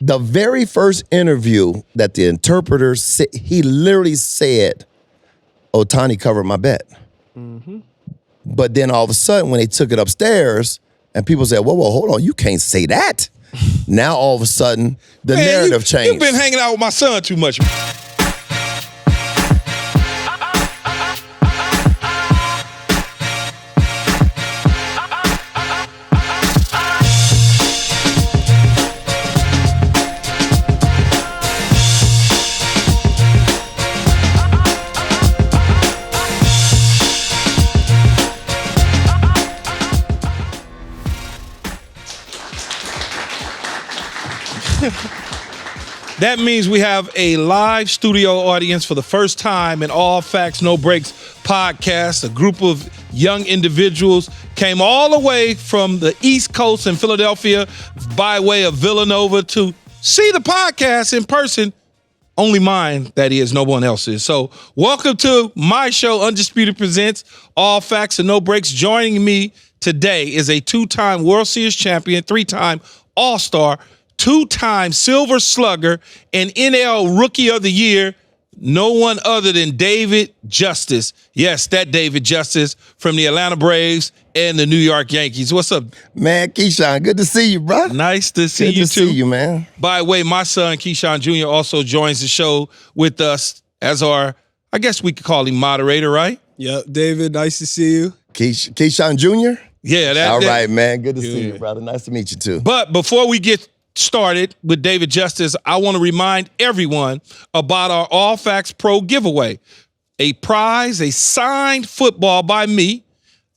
The very first interview that the interpreter said, he literally said, Ohtani covered my bet. Mm-hmm. But then all of a sudden, when they took it upstairs, and people said, whoa, hold on, you can't say that. Now all of a sudden, the narrative changed. You've been hanging out with my son too much. That means we have a live studio audience for the first time in All Facts, No Breaks podcast. A group of young individuals came all the way from the East Coast in Philadelphia by way of Villanova to see the podcast in person. Only mine, that is, no one else's. So welcome to my show, Undisputed Presents All Facts and No Breaks. Joining me today is a two-time World Series champion, three-time All-Star, two-time Silver Slugger, and NL Rookie of the Year, no one other than David Justice. Yes, that David Justice from the Atlanta Braves and the New York Yankees. What's up? Man, Keyshawn, good to see you, bro. Nice to see you, too. Good to see you, man. By the way, my son, Keyshawn Jr., also joins the show with us as our, I guess we could call him moderator, right? Yep, David, nice to see you. Keyshawn Jr.? Yeah. All right, man. Good to see you, brother. Nice to meet you, too. But before we get started with David Justice, I want to remind everyone about our All Facts Pro giveaway. A prize, a signed football by me.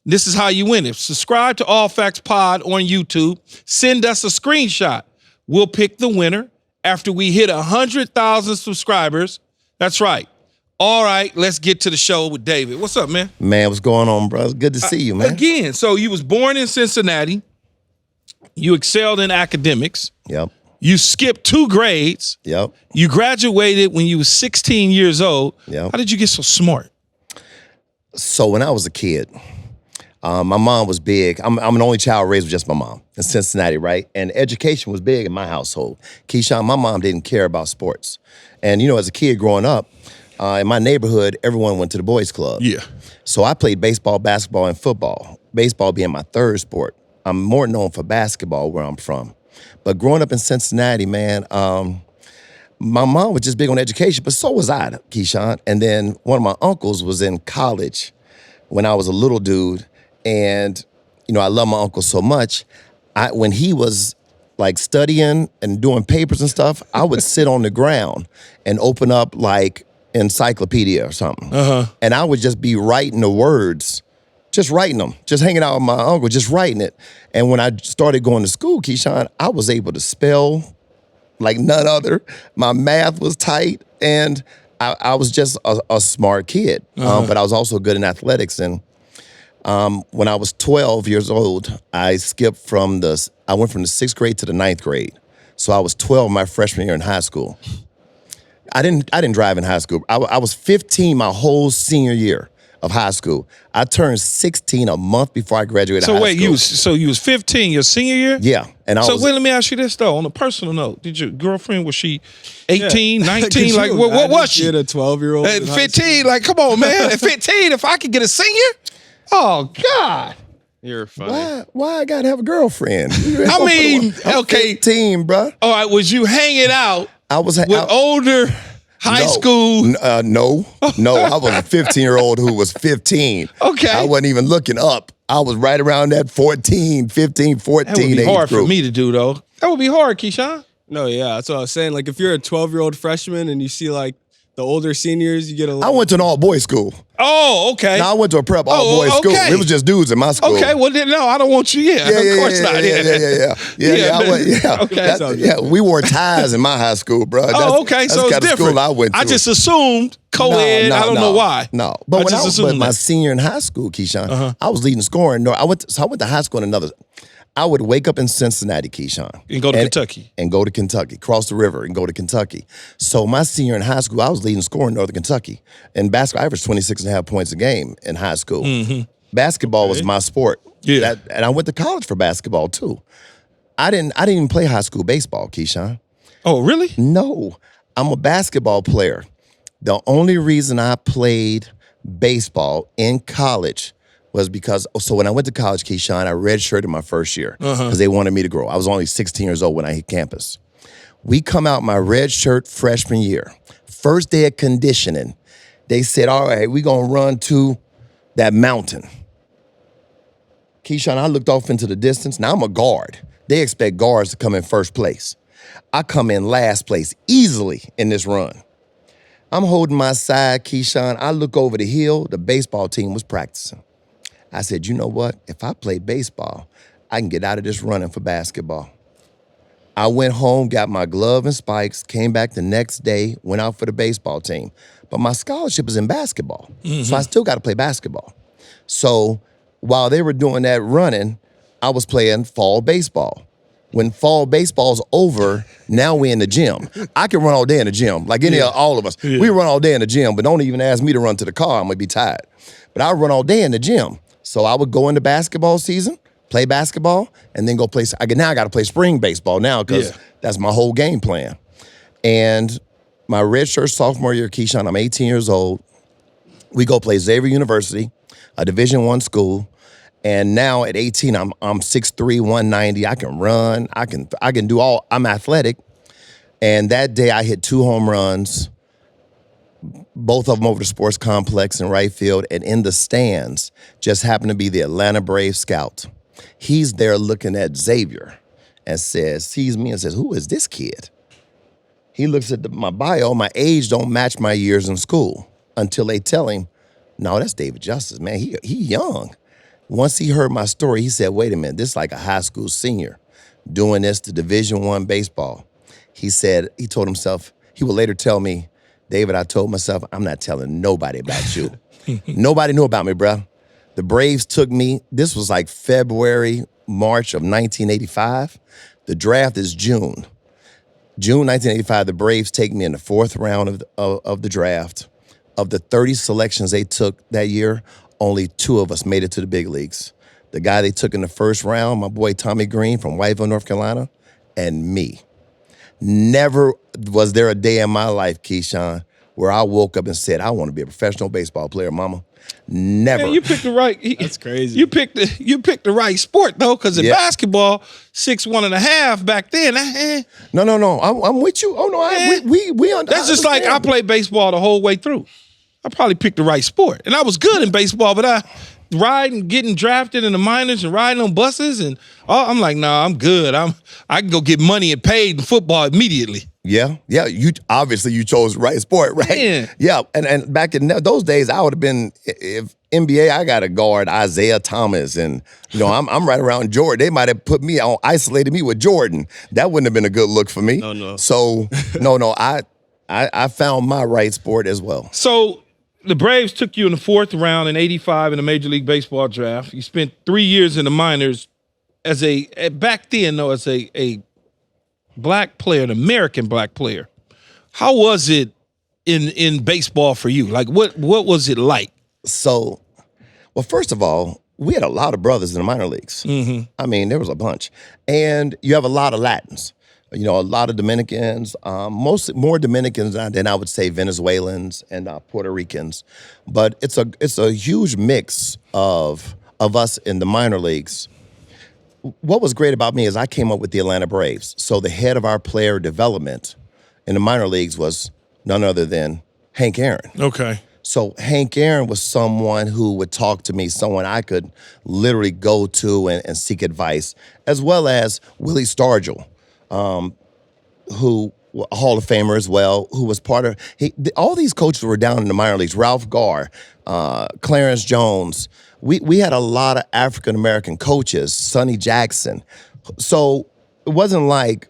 This is how you win it. Subscribe to All Facts Pod on YouTube. Send us a screenshot. We'll pick the winner after we hit 100,000 subscribers. That's right. All right, let's get to the show with David. What's up, man? Man, what's going on, brother? Good to see you, man. Again, so you was born in Cincinnati. You excelled in academics. Yep. You skipped 2 grades. Yep. You graduated when you were 16 years old. Yep. How did you get so smart? So when I was a kid, my mom was big. I'm an only child raised with just my mom in Cincinnati, right? And education was big in my household. Keyshawn, my mom didn't care about sports. And, you know, as a kid growing up, in my neighborhood, everyone went to the boys' club. Yeah. So I played baseball, basketball, and football. Baseball being my third sport. I'm more known for basketball where I'm from. But growing up in Cincinnati, man, my mom was just big on education, but so was I, Keyshawn. And then one of my uncles was in college when I was a little dude. And, you know, I love my uncle so much. When he was like studying and doing papers and stuff, I would sit on the ground and open up like encyclopedia or something. And I would just be writing the words. Just writing them, just hanging out with my uncle, just writing it. And when I started going to school, Keyshawn, I was able to spell like none other. My math was tight, and I was just a smart kid. But I was also good in athletics. And when I was 12 years old, I went from the 6th grade to the 9th grade. So I was 12 my freshman year in high school. I didn't drive in high school. I was 15 my whole senior year of high school. I turned 16 a month before I graduated high school. So you was 15 your senior year? Yeah. And let me ask you this though, on a personal note, did your girlfriend, was she 18, 19? Like what was she? Get a 12-year-old at 15, like come on, man. At 15, if I could get a senior? Oh God. You're funny. Why I gotta have a girlfriend? I mean, I'm 15, bro. All right, was you hanging out with older high school? No. I was a 15-year-old who was 15. Okay. I wasn't even looking up. I was right around that 14 age That would be hard for me to do, though. That would be hard, Keyshawn. No, yeah, that's what I was saying. Like, if you're a 12-year-old freshman and you see, like, the older seniors, you get a little... I went to an all-boys school. Oh, okay. No, I went to a prep all-boys school. It was just dudes in my school. Okay, well, then, no, I don't want you. Yeah, of course not. Yeah. We wore ties in my high school, bro. Okay, so it's different. School I went to. I just assumed co-ed. I don't know why. No, but when I was my senior in high school, Keyshawn, I was leading scoring. No, I went to high school in another. I would wake up in Cincinnati, Keyshawn. And go to Kentucky. And go to Kentucky. Cross the river and go to Kentucky. So my senior in high school, I was leading scoring in Northern Kentucky. In basketball, I averaged 26.5 points a game in high school. Mm-hmm. Basketball was my sport. Yeah. And I went to college for basketball, too. I didn't even play high school baseball, Keyshawn. Oh, really? No, I'm a basketball player. The only reason I played baseball in college was because, so when I went to college, Keyshawn, I redshirted my first year because they wanted me to grow. I was only 16 years old when I hit campus. We come out my red shirt freshman year. First day of conditioning, they said, all right, we're going to run to that mountain. Keyshawn, I looked off into the distance. Now I'm a guard. They expect guards to come in first place. I come in last place easily in this run. I'm holding my side, Keyshawn. I look over the hill. The baseball team was practicing. I said, you know what? If I play baseball, I can get out of this running for basketball. I went home, got my glove and spikes, came back the next day, went out for the baseball team. But my scholarship is in basketball, so I still got to play basketball. So while they were doing that running, I was playing fall baseball. When fall baseball's over, now we're in the gym. I can run all day in the gym, like all of us. We run all day in the gym, but don't even ask me to run to the car. I'm gonna be tired. But I run all day in the gym. So I would go into basketball season, play basketball, and then go play. Now I got to play spring baseball now because that's my whole game plan. And my redshirt sophomore year, Keyshawn, I'm 18 years old. We go play Xavier University, a Division I school. And now at 18, I'm 6'3", 190. I can run. I can do all. I'm athletic. And that day I hit 2 home runs, both of them over the sports complex in right field. And in the stands just happened to be the Atlanta Braves scout. He's there looking at Xavier and sees me and says, who is this kid? He looks at my bio. My age don't match my years in school until they tell him, no, that's David Justice, man. He young. Once he heard my story, he said, wait a minute, this is like a high school senior doing this to Division I baseball. He told himself, he would later tell me, David, I told myself, I'm not telling nobody about you. Nobody knew about me, bro. The Braves took me, this was like February, March of 1985. The draft is June. June 1985, the Braves take me in the 4th round of the draft. Of the 30 selections they took that year, only 2 of us made it to the big leagues. The guy they took in the 1st round, my boy Tommy Green from Whiteville, North Carolina, and me. Never was there a day in my life, Keyshawn, where I woke up and said, I want to be a professional baseball player, mama. Never. Man, you picked the right. That's crazy. You picked the right sport though, because in basketball, 6'1.5" back then. No. I'm with you. Oh no, we understand. That's just like I played baseball the whole way through. I probably picked the right sport, and I was good in baseball, but I riding, getting drafted in the minors and riding on buses, and I'm like, nah, I'm good. I can go get money and paid in football immediately. Yeah. You obviously you chose the right sport, right? Yeah. And back in those days, I would have been, if NBA, I got to guard Isaiah Thomas, and I'm right around Jordan. They might have isolated me with Jordan. That wouldn't have been a good look for me. No. So no, I found my right sport as well. So the Braves took you in the 4th round in '85 in the Major League Baseball draft. You spent 3 years in the minors as back then though, as a black player, an American black player. How was it in baseball for you? Like what was it like? So, well, first of all, we had a lot of brothers in the minor leagues. Mm-hmm. I mean, there was a bunch. And you have a lot of Latins. A lot of Dominicans, more Dominicans than I would say Venezuelans and Puerto Ricans. But it's a huge mix of us in the minor leagues. What was great about me is I came up with the Atlanta Braves. So the head of our player development in the minor leagues was none other than Hank Aaron. Okay. So Hank Aaron was someone who would talk to me, someone I could literally go to and seek advice, as well as Willie Stargell, who a Hall of Famer as well, who was part of all these coaches were down in the minor leagues. Ralph Garr, Clarence Jones. We had a lot of African American coaches. Sonny Jackson. So it wasn't like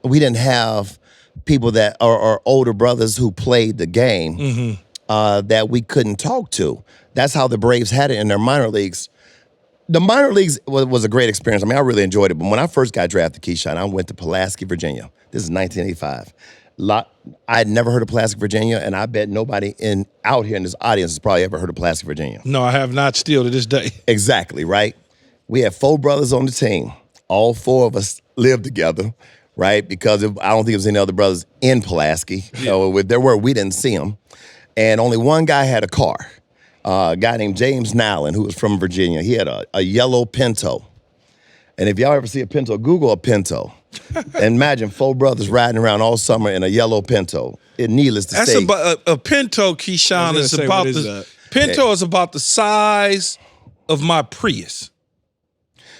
we didn't have people that are older brothers who played the game that we couldn't talk to. That's how the Braves had it in their minor leagues. The minor leagues was a great experience. I mean, I really enjoyed it. But when I first got drafted, Keyshawn, I went to Pulaski, Virginia. This is 1985. I had never heard of Pulaski, Virginia, and I bet nobody out here in this audience has probably ever heard of Pulaski, Virginia. No, I have not, still to this day. Exactly, right? We had 4 brothers on the team. All 4 of us lived together, right? Because I don't think there was any other brothers in Pulaski. If there were, we didn't see them. And only one guy had a car, a guy named James Nowlin, who was from Virginia. He had a yellow Pinto. And if y'all ever see a Pinto, Google a Pinto. And imagine 4 brothers riding around all summer in a yellow Pinto. Needless to say. That's a Pinto, Keyshawn, is about Pinto is about the size of my Prius.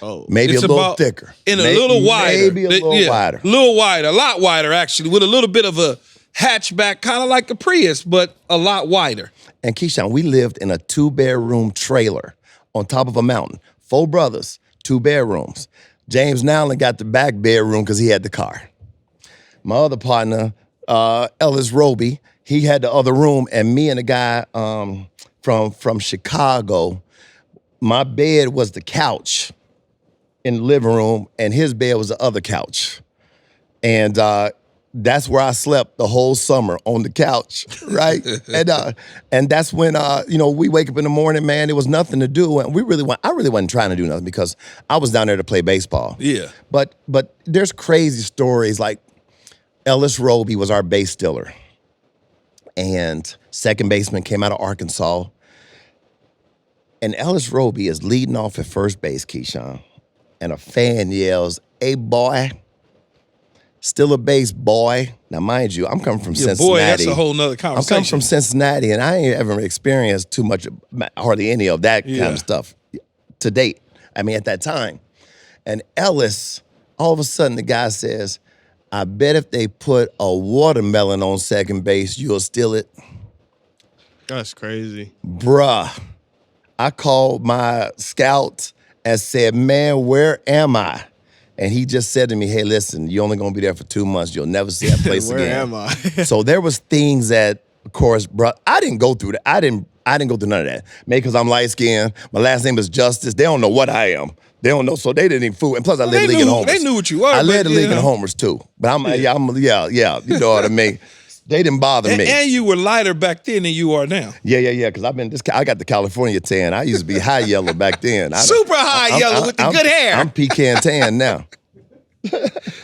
Oh, maybe it's a little thicker. And a little wider. Maybe a little wider. A little wider, a lot wider, actually, with a little bit of a hatchback, kind of like a Prius, but a lot wider. And Keyshawn, we lived in a 2-bedroom trailer on top of a mountain. 4 brothers, 2 bedrooms. James Nowlin got the back bedroom because he had the car. My other partner, Ellis Roby, he had the other room, and me and a guy from Chicago, my bed was the couch in the living room, and his bed was the other couch. And that's where I slept the whole summer, on the couch, right? And that's when we wake up in the morning, man. There was nothing to do, and I really wasn't trying to do nothing because I was down there to play baseball. Yeah. But there's crazy stories like Ellis Roby was our base stealer, and second baseman came out of Arkansas, and Ellis Roby is leading off at first base, Keyshawn, and a fan yells, "Hey, boy. Still a base, boy." Now, mind you, I'm coming from Cincinnati. Boy, that's a whole nother conversation. I'm coming from Cincinnati, and I ain't ever experienced too much, hardly any of that kind of stuff to date. I mean, at that time. And Ellis, all of a sudden, the guy says, "I bet if they put a watermelon on second base, you'll steal it." That's crazy. Bruh, I called my scout and said, "Man, where am I?" And he just said to me, "Hey, listen, you're only going to be there for 2 months. You'll never see that place Where again." am I? So there was things that, of course, bro, I didn't go through that. I didn't go through none of that. Maybe because I'm light-skinned. My last name is Justice. They don't know what I am. They don't know, so they didn't even fool. And plus, I led the league in homers. They knew what you were. I led the league in homers, too. But you know what I mean? They didn't bother me. And you were lighter back then than you are now. Yeah, because I got the California tan. I used to be high yellow back then. Super high yellow with the good hair. I'm pecan tan now.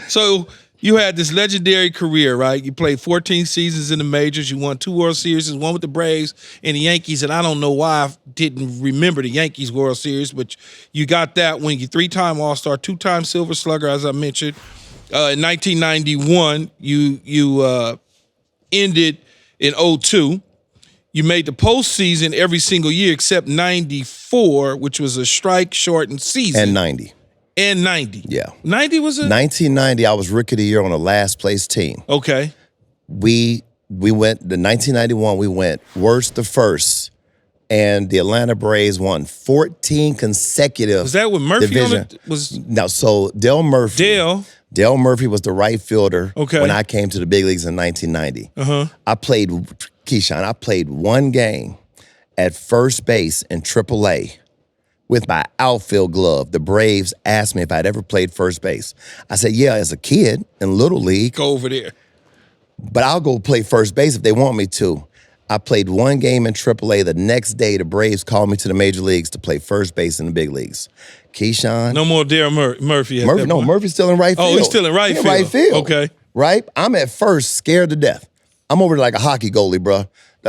So you had this legendary career, right? You played 14 seasons in the majors. You won 2 World Series, one with the Braves and the Yankees. And I don't know why I didn't remember the Yankees World Series, but you got that when you 3-time All-Star, 2-time Silver Slugger, as I mentioned. In 1991, you ended in 2002. You made the postseason every single year except 94, which was a strike-shortened season. And 90. And 90. Yeah. 90 was a... 1990, I was Rookie of the Year on the last place team. Okay. We went, the 1991, we went worst to first, and the Atlanta Braves won 14 consecutive. Was that with Murphy division. on it? No, so Dale Murphy. Dale Murphy was the right fielder when I came to the big leagues in 1990. I played, Keyshawn, I played 1 game at first base in AAA with my outfield glove. The Braves asked me if I'd ever played first base. I said, yeah, as a kid in Little League. Go over there. But I'll go play first base if they want me to. I played 1 game in AAA. The next day, the Braves called me to the major leagues to play first base in the big leagues. Keyshawn. No more Dale Murphy. No, Murphy's still in right field. Oh, he's still in right field. Right field. Okay. Right? I'm at first scared to death. I'm over there like a hockey goalie, bro.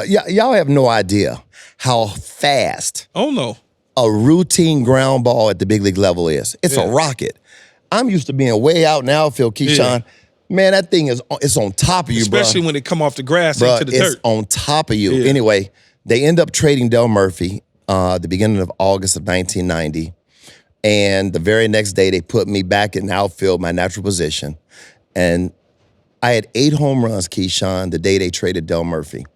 Y'all have no idea how fast a routine ground ball at the big league level is. It's a rocket. I'm used to being way out in the outfield, Keyshawn. Man, that thing it's on top of you, bro. Especially when it come off the grass into the dirt. It's on top of you. Anyway, they end up trading Dale Murphy the beginning of August of 1990. And the very next day, they put me back in the outfield, my natural position. And I had 8 home runs, Keyshawn, the day they traded Dale Murphy.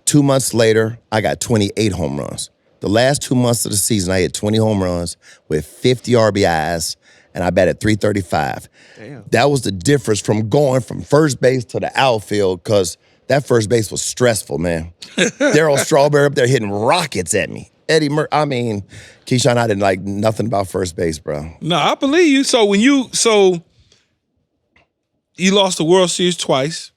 2 months later, I got 28 home runs. The last 2 months of the season, I hit 20 home runs with 50 RBIs, and I batted .335. Damn. That was the difference from going from first base to the outfield, because that first base was stressful, man. Darryl Strawberry up there hitting rockets at me. Eddie Murphy, Keyshawn, I didn't like nothing about first base, bro. No, I believe you. So you lost the World Series twice,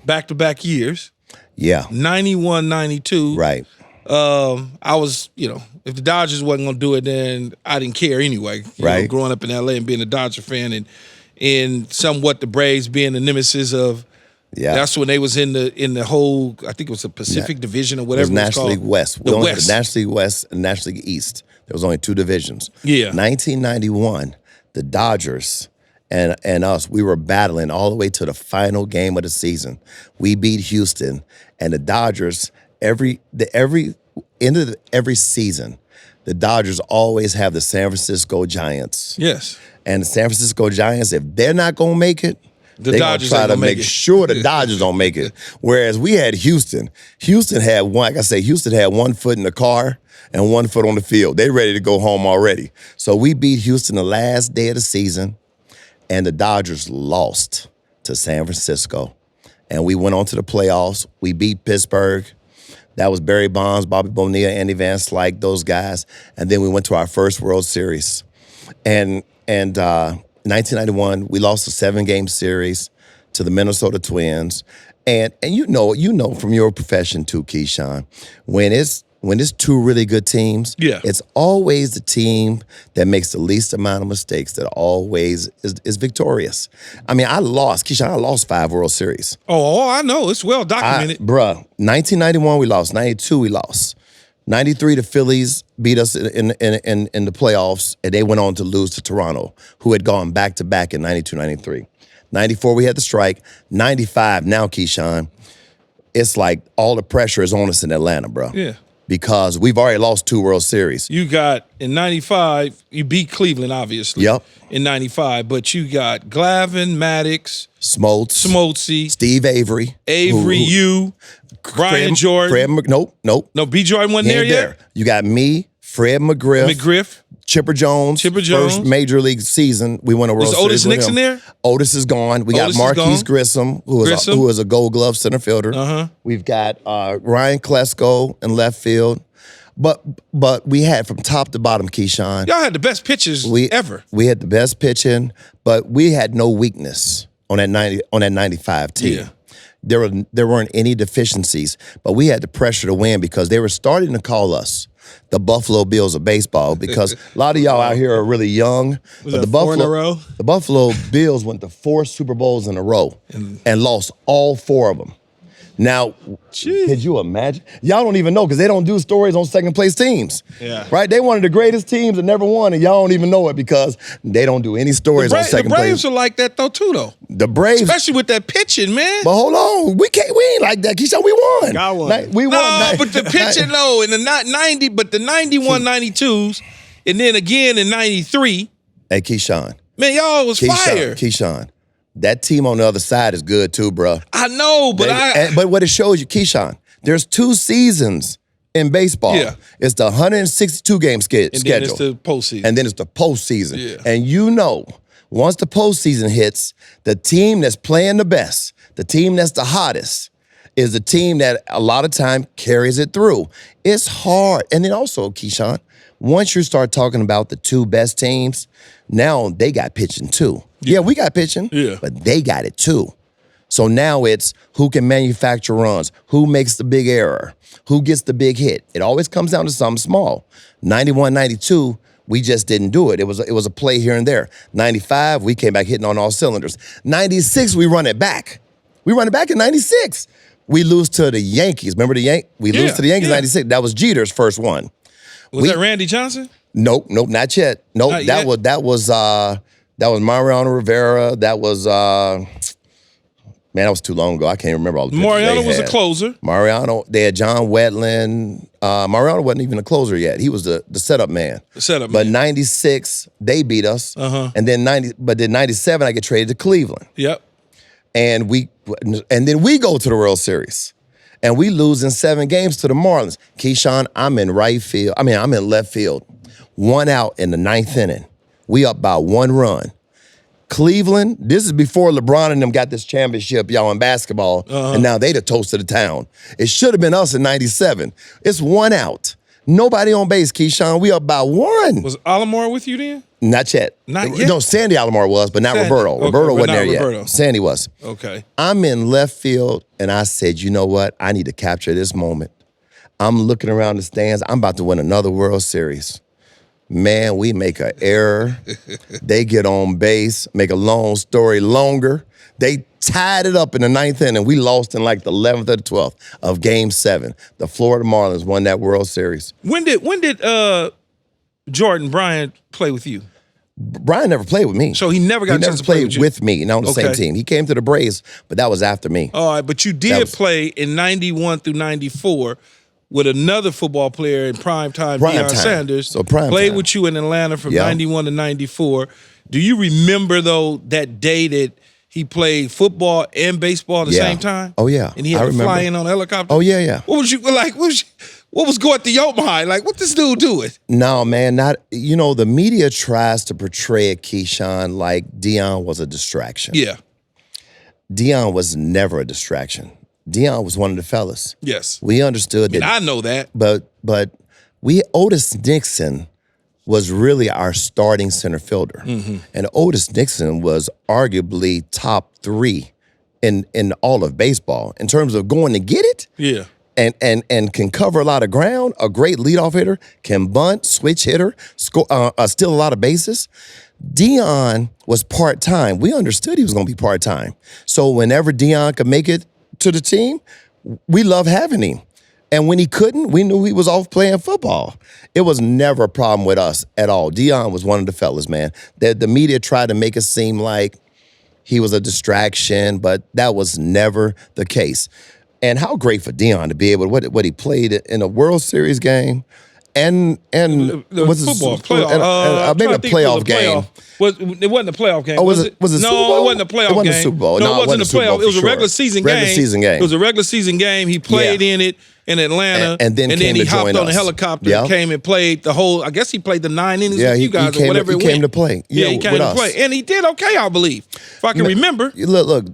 back-to-back years. Yeah. 91, 92. Right. I was, if the Dodgers wasn't going to do it, then I didn't care anyway. You know, growing up in L.A. and being a Dodger fan and somewhat the Braves being the nemesis of. Yeah. That's when they was in the whole, I think it was the Pacific Division or It whatever was it was National called. League West. The We only had West. the National League West and National League East. There was only 2 divisions. Yeah. 1991, the Dodgers and us, we were battling all the way to the final game of the season. We beat Houston, and the Dodgers every end of every season, the Dodgers always have the San Francisco Giants. Yes. And the San Francisco Giants, if they're not gonna make it, they're Dodgers gonna try ain't to gonna make make it. sure the Dodgers don't make it. Whereas we had Houston. Houston had one, like I say, Houston had 1 foot in the car and 1 foot on the field. They ready to go home already. So we beat Houston the last day of the season, and the Dodgers lost to San Francisco. And we went on to the playoffs. We beat Pittsburgh. That was Barry Bonds, Bobby Bonilla, Andy Van Slyke, those guys. And then we went to our first World Series. And 1991, we lost a 7-game series to the Minnesota Twins. And you know from your profession too, Keyshawn, when it's 2 really good teams, Yeah. it's always the team that makes the least amount of mistakes that always is victorious. I mean, I lost 5 World Series. Oh, I know. It's well documented. 1991 we lost. 92 we lost. 93 the Phillies beat us in the playoffs, and they went on to lose to Toronto, who had gone back-to-back in 92, 93. 94 we had the strike. 95 now, Keyshawn, it's like all the pressure is on us in Atlanta, bro. Yeah. Because we've already lost 2 World Series. You got, in 95, you beat Cleveland, obviously. Yep. In 95, but you got Glavine, Maddox, Smoltzy, Steve Avery. you, Brian Jordan. Nope. No, B. Jordan wasn't He there ain't yet? You got me, Fred McGriff. Chipper Jones. First major league season, we won a World Was Series. Otis with Nixon him. there? Otis is gone. We Otis is got Marquise gone. Grissom, who is a Gold Glove center fielder. Uh-huh. We've got Ryan Klesko in left field. But we had from top to bottom, Keyshawn. Y'all had the best pitchers ever. We had the best pitching, but we had no weakness on that 95 team. Yeah. There weren't any deficiencies, but we had the pressure to win because they were starting to call us the Buffalo Bills of baseball because a lot of y'all out here are really young. Was that 4 in a row? The Buffalo Bills went to 4 Super Bowls in a row and lost all 4 of them. Now, could you imagine? Y'all don't even know because they don't do stories on second place teams. Yeah. Right? They one of the greatest teams that never won, and y'all don't even know it because they don't do any stories on second place. The Braves are like that though too, though. The Braves, especially with that pitching, man. But hold on, we ain't like that, Keyshawn. We won. Got one. We won. No, but the pitching, though, in the 90, but the 91, 92s, and then again in 93. Hey, Keyshawn. Man, y'all was fire. Keyshawn. That team on the other side is good too, bro. I know, but but what it shows you, Keyshawn, there's 2 seasons in baseball. Yeah. It's the 162 game schedule. And then it's the postseason. And then it's the postseason. Yeah. And once the postseason hits, the team that's playing the best, the team that's the hottest, is the team that a lot of time carries it through. It's hard. And then also, Keyshawn, once you start talking about the 2 best teams, now they got pitching too. Yeah, we got pitching, but they got it too. So now it's who can manufacture runs, who makes the big error, who gets the big hit. It always comes down to something small. 91, 92, we just didn't do it. It was a play here and there. 95, we came back hitting on all cylinders. 96, we run it back. We run it back in 96. We lose to the Yankees. Remember the Yankees? We lose to the Yankees in 96. That was Jeter's first one. Was that Randy Johnson? Nope, not yet. Nope, that was Mariano Rivera. That was that was too long ago. I can't remember all the pitchers Mariano they was had. a closer. Mariano, they had John Wetland. Mariano wasn't even a closer yet. He was the setup man. But 96, they beat us. And then 97, I get traded to Cleveland. Yep. And then we go to the World Series. And we lose in 7 games to the Marlins. Keyshawn, I'm in left field. 1 out in the 9th inning. We up by 1 run. Cleveland, this is before LeBron and them got this championship, y'all, in basketball, and now they the toast of the town. It should have been us in 97. It's 1 out. Nobody on base, Keyshawn. We up by 1. Was Alomar with you then? Not yet. Not yet? No, Sandy Alomar was, but not Sandy. Roberto. Okay, Roberto but wasn't not there Roberto. yet. Sandy was. Okay. I'm in left field, and I said, you know what? I need to capture this moment. I'm looking around the stands. I'm about to win another World Series. Man, we make an error. They get on base, make a long story longer. They tied it up in the 9th inning. We lost in like the 11th or the 12th of Game 7. The Florida Marlins won that World Series. When did Jordan Bryant play with you? Brian never played with me. So he never got a chance to play with me, not on the same team. He came to the Braves, but that was after me. All right, but you did play in 91 through 94 with another football player in prime time, Deion Sanders. So played with you in Atlanta from 91 to 94. Do you remember, though, that day that he played football and baseball at the same time? Oh, yeah. And he had to fly in on a helicopter? Oh, yeah. What was you like? What was going through your mind? Like, what this dude doing? No, man, the media tries to portray it, Keyshawn, like Deion was a distraction. Yeah. Deion was never a distraction. Deion was one of the fellas. Yes. We understood that. I know that. But Otis Nixon was really our starting center fielder. Mm-hmm. And Otis Nixon was arguably top 3 in all of baseball in terms of going to get it. Yeah. And can cover a lot of ground, a great leadoff hitter, can bunt, switch hitter, steal a lot of bases. Deion was part-time. We understood he was going to be part-time. So whenever Deion could make it to the team, we loved having him. And when he couldn't, we knew he was off playing football. It was never a problem with us at all. Deion was one of the fellas, man. The media tried to make it seem like he was a distraction, but that was never the case. And how great for Deion to be able to what he played in a World Series game and the football playoff. Maybe a playoff game. It wasn't a playoff game. Was it Super Bowl? No, it wasn't a playoff game. It wasn't a Super Bowl. No, it wasn't a playoff. It was a regular season game. It was a regular season game. He played in it in Atlanta, and then he hopped on a helicopter and came and played the whole. I guess he played the 9 innings with you guys or whatever. He came to play. Yeah, he came to play, and he did okay, I believe, if I can remember. Look.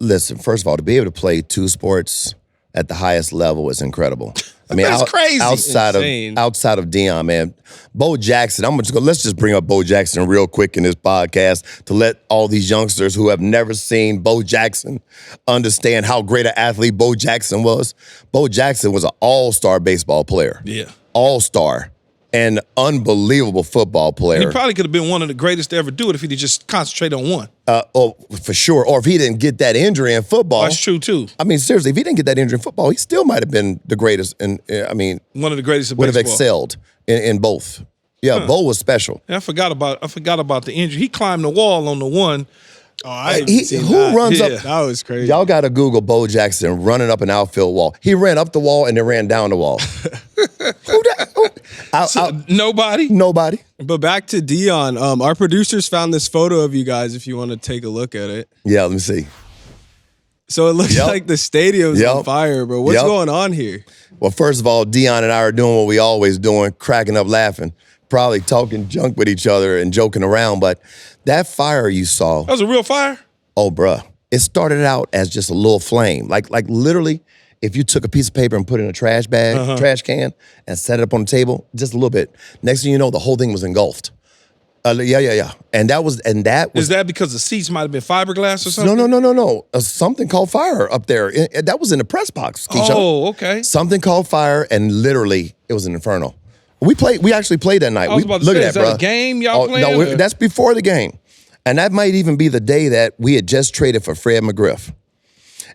Listen, first of all, to be able to play 2 sports at the highest level is incredible. I mean, that's crazy. Outside of Deion, man, Bo Jackson. Let's just bring up Bo Jackson real quick in this podcast to let all these youngsters who have never seen Bo Jackson understand how great an athlete Bo Jackson was. Bo Jackson was an all-star baseball player. Yeah, all-star. An unbelievable football player. And he probably could have been one of the greatest to ever do it if he did just concentrate on one. For sure. Or if he didn't get that injury in football. That's true, too. I mean, seriously, if he didn't get that injury in football, he still might have been the greatest. One of the greatest in would baseball. Have excelled in both. Yeah, Bo was special. Yeah, I forgot about the injury. He climbed the wall on the one. Oh, who runs up? That was crazy. Y'all got to Google Bo Jackson running up an outfield wall. He ran up the wall and then ran down the wall. Nobody. But back to Deion. Our producers found this photo of you guys. If you want to take a look at it. Yeah, let me see. So it looks like the stadium's on fire, bro. What's going on here? Well, first of all, Deion and I are doing what we always doing, cracking up, laughing. Probably talking junk with each other and joking around, but that fire you saw. That was a real fire? Oh, bruh. It started out as just a little flame. Like literally, if you took a piece of paper and put it in a trash bag, trash can, and set it up on the table, just a little bit. Next thing you know, the whole thing was engulfed. Yeah. And that was. Is that because the seats might have been fiberglass or something? No. Something called fire up there. That was in the press box, Keyshawn. Oh, okay. Something called fire, and literally, it was an inferno. We actually played that night. I was about to say, is that a game y'all playing? No, that's before the game. And that might even be the day that we had just traded for Fred McGriff.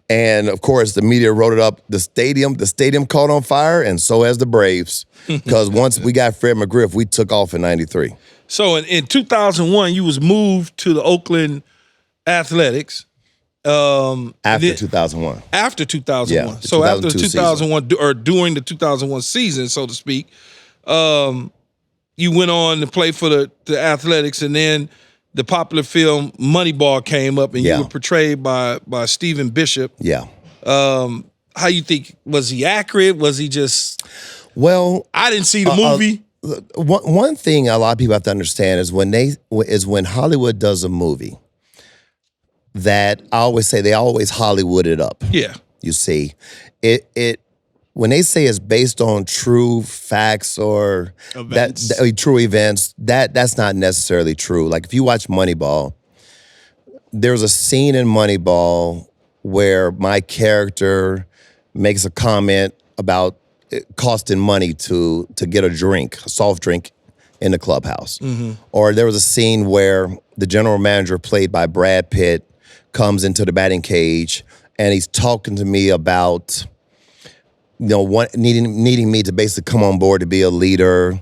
And of course, the media wrote it up. The stadium caught on fire, and so has the Braves. Because once we got Fred McGriff, we took off in '93. So in 2001, you was moved to the Oakland Athletics. After 2001. After 2001. Yeah, so after 2001, or during the 2001 season, so to speak, you went on to play for the Athletics, and then the popular film Moneyball came up, and you were portrayed by Stephen Bishop. Yeah. How you think, was he accurate? Was he just? Well, I didn't see the movie. One thing a lot of people have to understand is when Hollywood does a movie, that I always say they always Hollywood it up. Yeah. You see, it when they say it's based on true facts or true events, that's not necessarily true. Like if you watch Moneyball, there's a scene in Moneyball where my character makes a comment about it costing money to get a drink, a soft drink in the clubhouse. Or there was a scene where the general manager, played by Brad Pitt, comes into the batting cage and he's talking to me about, needing me to basically come on board to be a leader.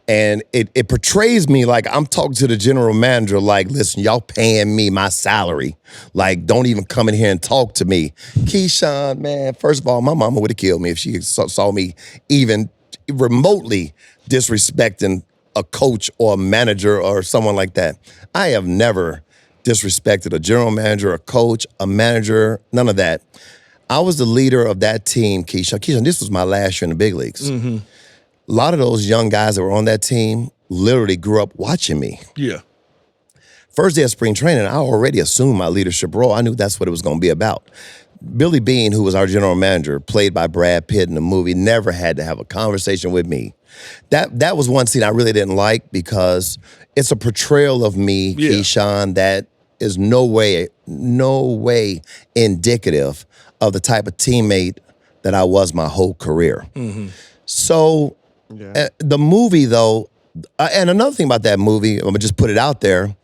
And it portrays me like I'm talking to the general manager like, listen, y'all paying me my salary. Like, don't even come in here and talk to me. Keyshawn, man, first of all, my mama would have killed me if she saw me even remotely disrespecting a coach or a manager or someone like that. I have never disrespected a general manager, a coach, a manager, none of that. I was the leader of that team, Keyshawn. Keyshawn, this was my last year in the big leagues. A lot of those young guys that were on that team literally grew up watching me. Yeah. First day of spring training, I already assumed my leadership role. I knew that's what it was going to be about. Billy Beane, who was our general manager, played by Brad Pitt in the movie, never had to have a conversation with me. That was one scene I really didn't like because it's a portrayal of me, Keyshawn, that is no way indicative of the type of teammate that I was my whole career. So the movie, though, and another thing about that movie, I'm gonna just put it out there.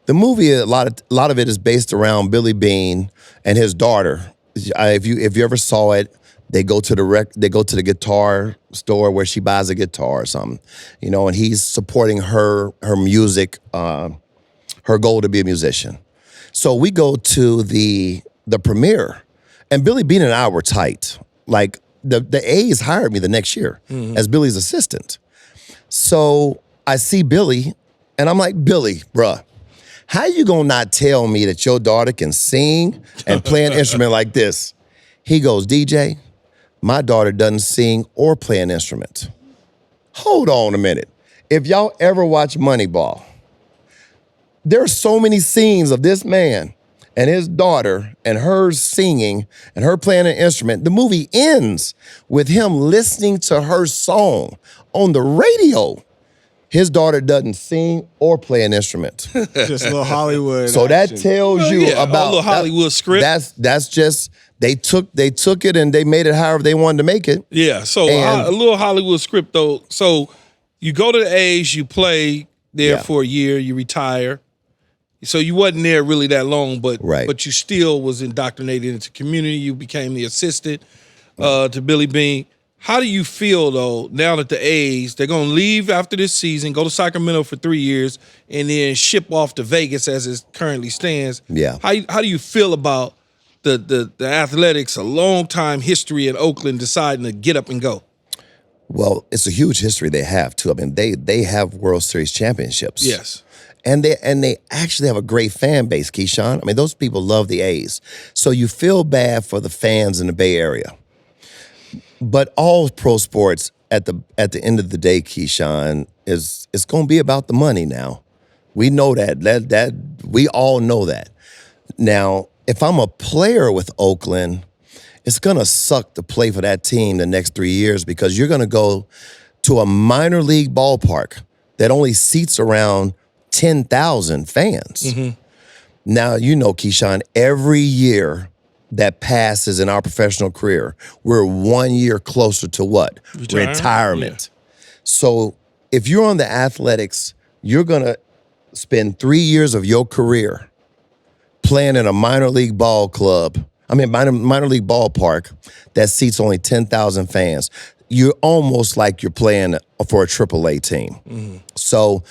The movie, a lot of it is based around Billy Beane and his daughter. If you ever saw it, they go to the guitar store where she buys a guitar or something, and he's supporting her music, her goal to be a musician. So we go to the premiere, and Billy Beane and I were tight. Like, the A's hired me the next year as Billy's assistant. So I see Billy, and I'm like, Billy, bruh, how you gonna not tell me that your daughter can sing and play an instrument like this? He goes, DJ, my daughter doesn't sing or play an instrument. Hold on a minute. If y'all ever watch Moneyball, there are so many scenes of this man and his daughter and her singing and her playing an instrument. The movie ends with him listening to her song on the radio. His daughter doesn't sing or play an instrument. Just a little Hollywood. So action. that tells you about a little Hollywood script. That's just they took it and they made it however they wanted to make it. Yeah. So a little Hollywood script though. So you go to the A's, you play there for a year, you retire. So you wasn't there really that long, but you still was indoctrinated into community. You became the assistant to Billy Beane. How do you feel though now that the A's, they're gonna leave after this season, go to Sacramento for 3 years, and then ship off to Vegas as it currently stands? Yeah. How do you feel about the Athletics, a long time history in Oakland, deciding to get up and go? Well, it's a huge history they have too. I mean, they have World Series championships. Yes. And they actually have a great fan base, Keyshawn. I mean, those people love the A's. So you feel bad for the fans in the Bay Area. But all pro sports at the end of the day, Keyshawn, it's going to be about the money now. We know that we all know that. Now, if I'm a player with Oakland, it's going to suck to play for that team the next 3 years because you're going to go to a minor league ballpark that only seats around 10,000 fans. Now, Keyshawn, every year that passes in our professional career, we're 1 year closer to what? Retirement. So if you're on the Athletics, you're going to spend 3 years of your career playing in a minor league minor league ballpark that seats only 10,000 fans. You're almost like you're playing for a AAA team. So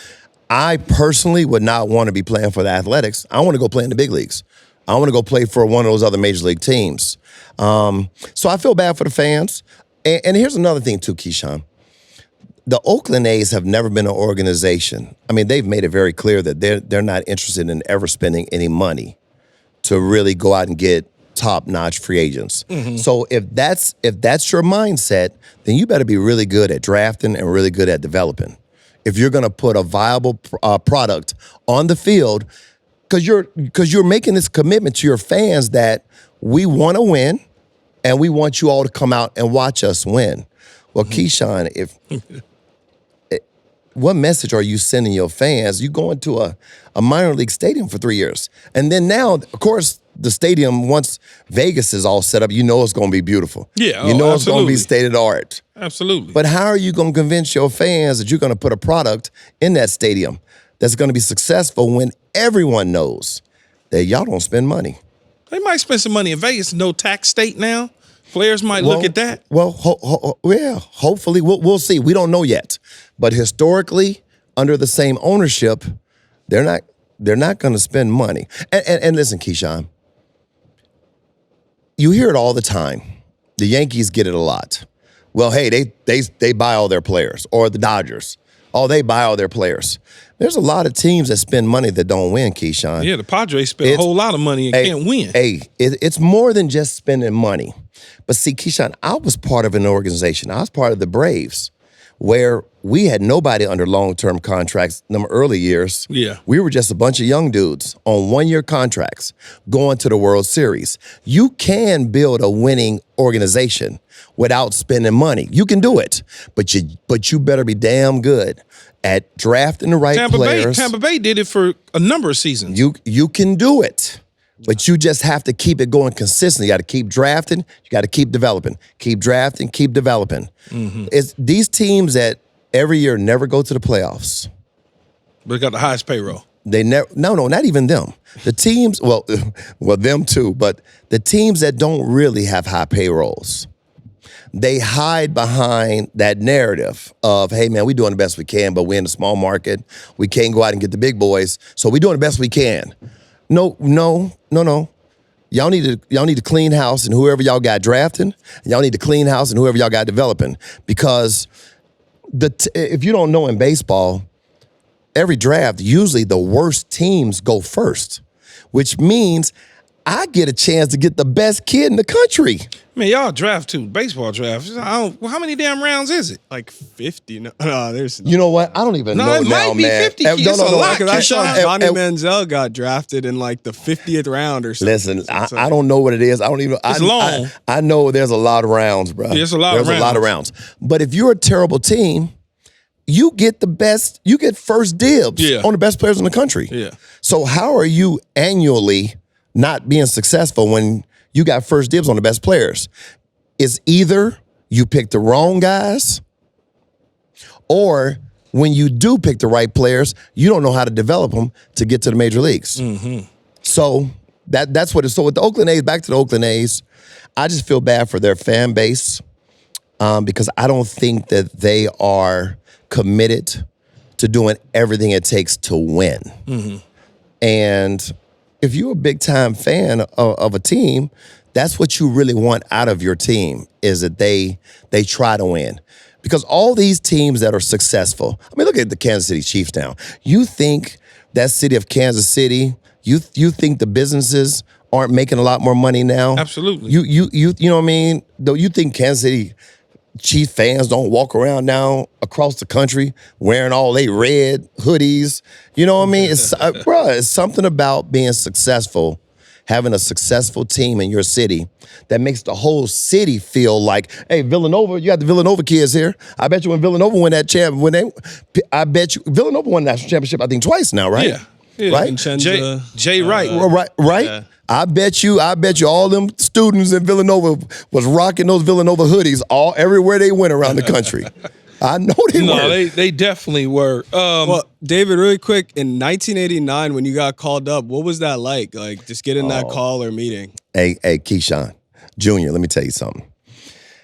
I personally would not want to be playing for the Athletics. I want to go play in the big leagues. I want to go play for one of those other major league teams. So I feel bad for the fans. And here's another thing too, Keyshawn. The Oakland A's have never been an organization. I mean, they've made it very clear that they're not interested in ever spending any money to really go out and get top-notch free agents. So if that's your mindset, then you better be really good at drafting and really good at developing. If you're going to put a viable product on the field, because you're making this commitment to your fans that we want to win, and we want you all to come out and watch us win. Well, Keyshawn, what message are you sending your fans? You going to a minor league stadium for 3 years, and then now, of course, the stadium, once Vegas is all set up, you know it's going to be beautiful. Yeah, you know it's going to absolutely. be state of the art. Absolutely. But how are you going to convince your fans that you're going to put a product in that stadium that's going to be successful when everyone knows that y'all don't spend money? They might spend some money in Vegas, no tax state now. Players might look at that. Well, hopefully we'll see. We don't know yet, but historically, under the same ownership, they're not going to spend money. And listen, Keyshawn, you hear it all the time. The Yankees get it a lot. Well, hey, they buy all their players, or the Dodgers. Oh, they buy all their players. There's a lot of teams that spend money that don't win, Keyshawn. Yeah, the Padres spend a whole lot of money and can't win. It's more than just spending money. But see, Keyshawn, I was part of an organization. I was part of the Braves, where we had nobody under long-term contracts in the early years. Yeah. We were just a bunch of young dudes on one-year contracts going to the World Series. You can build a winning organization without spending money. You can do it, but you better be damn good at drafting the right players. Tampa Bay did it for a number of seasons. You can do it, but you just have to keep it going consistently. You got to keep drafting. You got to keep developing. Keep drafting, keep developing. Mm-hmm. It's these teams that every year never go to the playoffs. But they got the highest payroll. They never. No, not even them. The teams, well, them too. But the teams that don't really have high payrolls, they hide behind that narrative of, hey, man, we're doing the best we can, but we're in a small market. We can't go out and get the big boys, so we're doing the best we can. No. Y'all need to clean house, and whoever y'all got drafting, y'all need to clean house, and whoever y'all got developing. Because if you don't know in baseball, every draft, usually the worst teams go first, which means I get a chance to get the best kid in the country. Man, y'all draft too. Baseball draft. How many damn rounds is it? Like 50. No, there's. You know what? I don't even know it now, might be man. 50. It's a lot. Because I saw Keyshawn. Johnny Manziel got drafted in like the 50th round or something. Listen, I don't know what it is. I don't even. It's long. I know there's a lot of rounds, bro. There's a lot of rounds. But if you're a terrible team, you get the best. You get first dibs on the best players in the country. Yeah. So how are you annually not being successful when you got first dibs on the best players? It's either you pick the wrong guys, or when you do pick the right players, you don't know how to develop them to get to the major leagues. Mm-hmm. So that's what it's. So with the Oakland A's, back to the Oakland A's, I just feel bad for their fan base because I don't think that they are committed to doing everything it takes to win. Mm-hmm. And if you're a big-time fan of a team, that's what you really want out of your team, is that they try to win. Because all these teams that are successful, I mean, look at the Kansas City Chiefs now. You think that city of Kansas City, you think the businesses aren't making a lot more money now? Absolutely. You know what I mean? Though you think Kansas City Chief fans don't walk around now across the country wearing all they red hoodies. You know what I mean? It's it's something about being successful, having a successful team in your city that makes the whole city feel like, hey, Villanova, you got the Villanova kids here. I bet you when Villanova won that I bet you Villanova won the national championship, I think twice now, right? Yeah. Right? Jay Wright. Right? Yeah. I bet you all them students in Villanova was rocking those Villanova hoodies everywhere they went around the country. I know they were. No, they definitely were. Well, David, really quick, in 1989 when you got called up, what was that like? Like just getting that call or meeting? Hey, Keyshawn Jr., let me tell you something.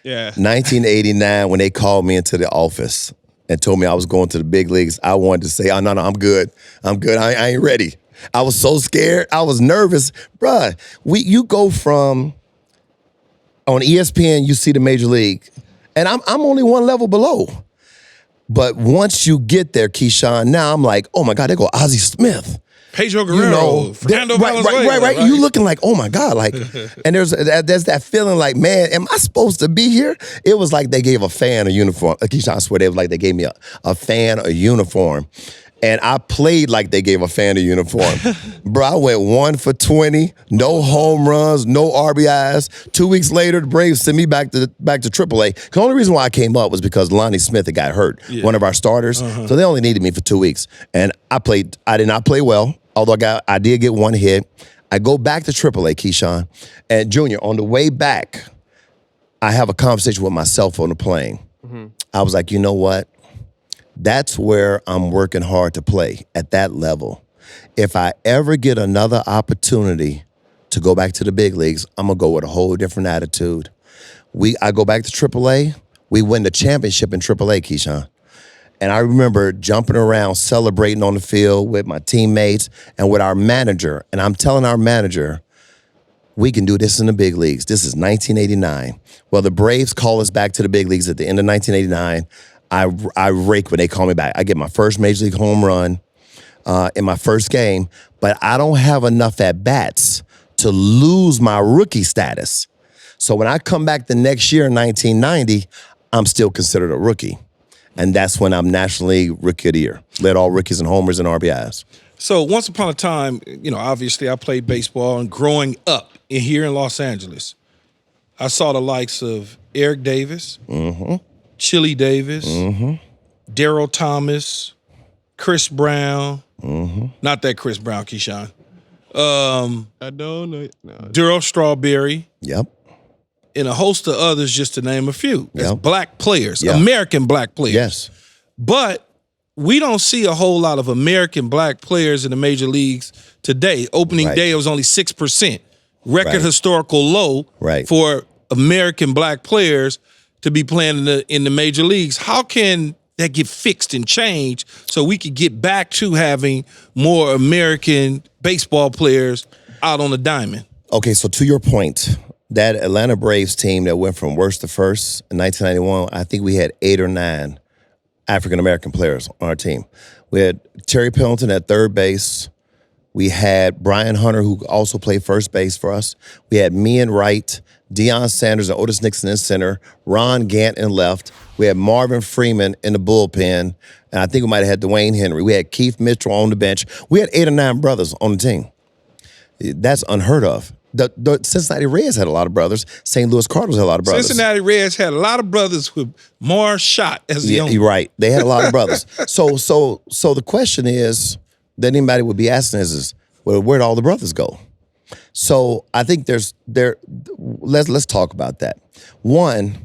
Yeah. 1989 when they called me into the office and told me I was going to the big leagues, I wanted to say, oh, no, I'm good. I ain't ready. I was so scared. I was nervous. Bruh, you go from, on ESPN, you see the major league, and I'm only one level below. But once you get there, Keyshawn, now I'm like, oh my God, there go Ozzie Smith. Pedro Guerrero, Fernando Valenzuela. Right. You looking like, oh my God, like, and there's that feeling like, man, am I supposed to be here? It was like they gave a fan a uniform. Keyshawn, I swear, it was like they gave me a fan a uniform. And I played like they gave a fan a uniform. Bro, I went 1 for 20, no home runs, no RBIs. 2 weeks later, the Braves sent me back to AAA. The only reason why I came up was because Lonnie Smith had got hurt, one of our starters. Uh-huh. So they only needed me for 2 weeks. And I did not play well, although I did get one hit. I go back to AAA, Keyshawn, and Junior, on the way back, I have a conversation with myself on the plane. I was like, you know what? That's where I'm working hard to play, at that level. If I ever get another opportunity to go back to the big leagues, I'm going to go with a whole different attitude. I go back to AAA. We win the championship in AAA, Keyshawn. And I remember jumping around, celebrating on the field with my teammates and with our manager. And I'm telling our manager, we can do this in the big leagues. This is 1989. Well, the Braves call us back to the big leagues at the end of 1989. I rake when they call me back. I get my first Major League home run in my first game, but I don't have enough at-bats to lose my rookie status. So when I come back the next year in 1990, I'm still considered a rookie. And that's when I'm National League Rookie of the Year. Led all rookies in homers and RBIs. So once upon a time, obviously I played baseball, and growing up here in Los Angeles, I saw the likes of Eric Davis, Chili Davis, Darryl Thomas, Chris Brown. Not that Chris Brown, Keyshawn. I don't know. No. Darryl Strawberry. Yep. And a host of others, just to name a few. As Yep. black players, Yeah. American black players. Yes. But we don't see a whole lot of American black players in the major leagues today. Opening Right. day, it was only 6%. Record Right. historical low Right. for American black players to be playing in the major leagues. How can that get fixed and changed so we could get back to having more American baseball players out on the diamond? Okay, so to your point, that Atlanta Braves team that went from worst to first in 1991, I think we had 8 or 9 African-American players on our team. We had Terry Pendleton at third base. We had Brian Hunter, who also played first base for us. We had me in right, Deion Sanders and Otis Nixon in center, Ron Gant in left. We had Marvin Freeman in the bullpen, and I think we might have had Dwayne Henry. We had Keith Mitchell on the bench. We had 8 or 9 brothers on the team. That's unheard of. The Cincinnati Reds had a lot of brothers. St. Louis Cardinals had a lot of brothers. Cincinnati Reds had a lot of brothers with Mars Schott as the owner. You're right. They had a lot of brothers. So the question is that anybody would be asking is well, where'd all the brothers go? So I think let's talk about that. One,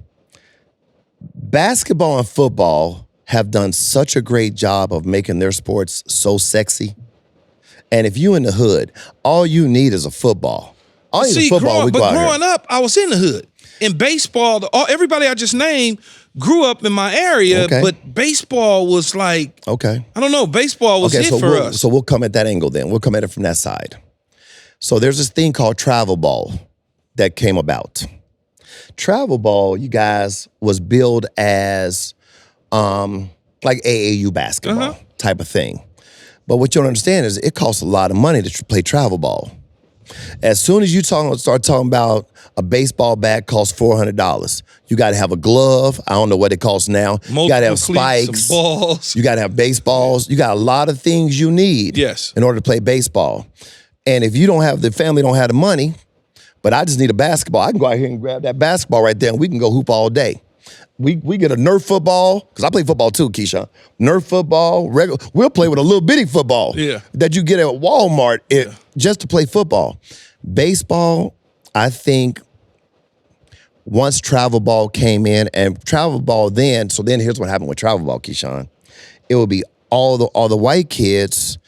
basketball and football have done such a great job of making their sports so sexy. And if you in the hood, all you need is a football. All you need is football. Growing up, I was in the hood. In baseball, everybody I just named grew up in my area, Okay. but baseball was like, Okay. I don't know, baseball was it for us. So we'll come at that angle then. We'll come at it from that side. So there's this thing called travel ball that came about. Travel ball, you guys, was billed as like AAU basketball type of thing. But what you don't understand is it costs a lot of money to play travel ball. As soon as you start talking about a baseball bat costs $400, you got to have a glove. I don't know what it costs now. You got to have spikes. Some balls. You got to have baseballs. You got a lot of things you need in order to play baseball. And if you the family don't have the money, but I just need a basketball, I can go out here and grab that basketball right there and we can go hoop all day. We get a Nerf football, because I play football too, Keyshawn. Nerf football, we'll play with a little bitty football that you get at Walmart just to play football. Baseball, I think once travel ball came in, and travel ball then here's what happened with travel ball, Keyshawn. It would be all the white kids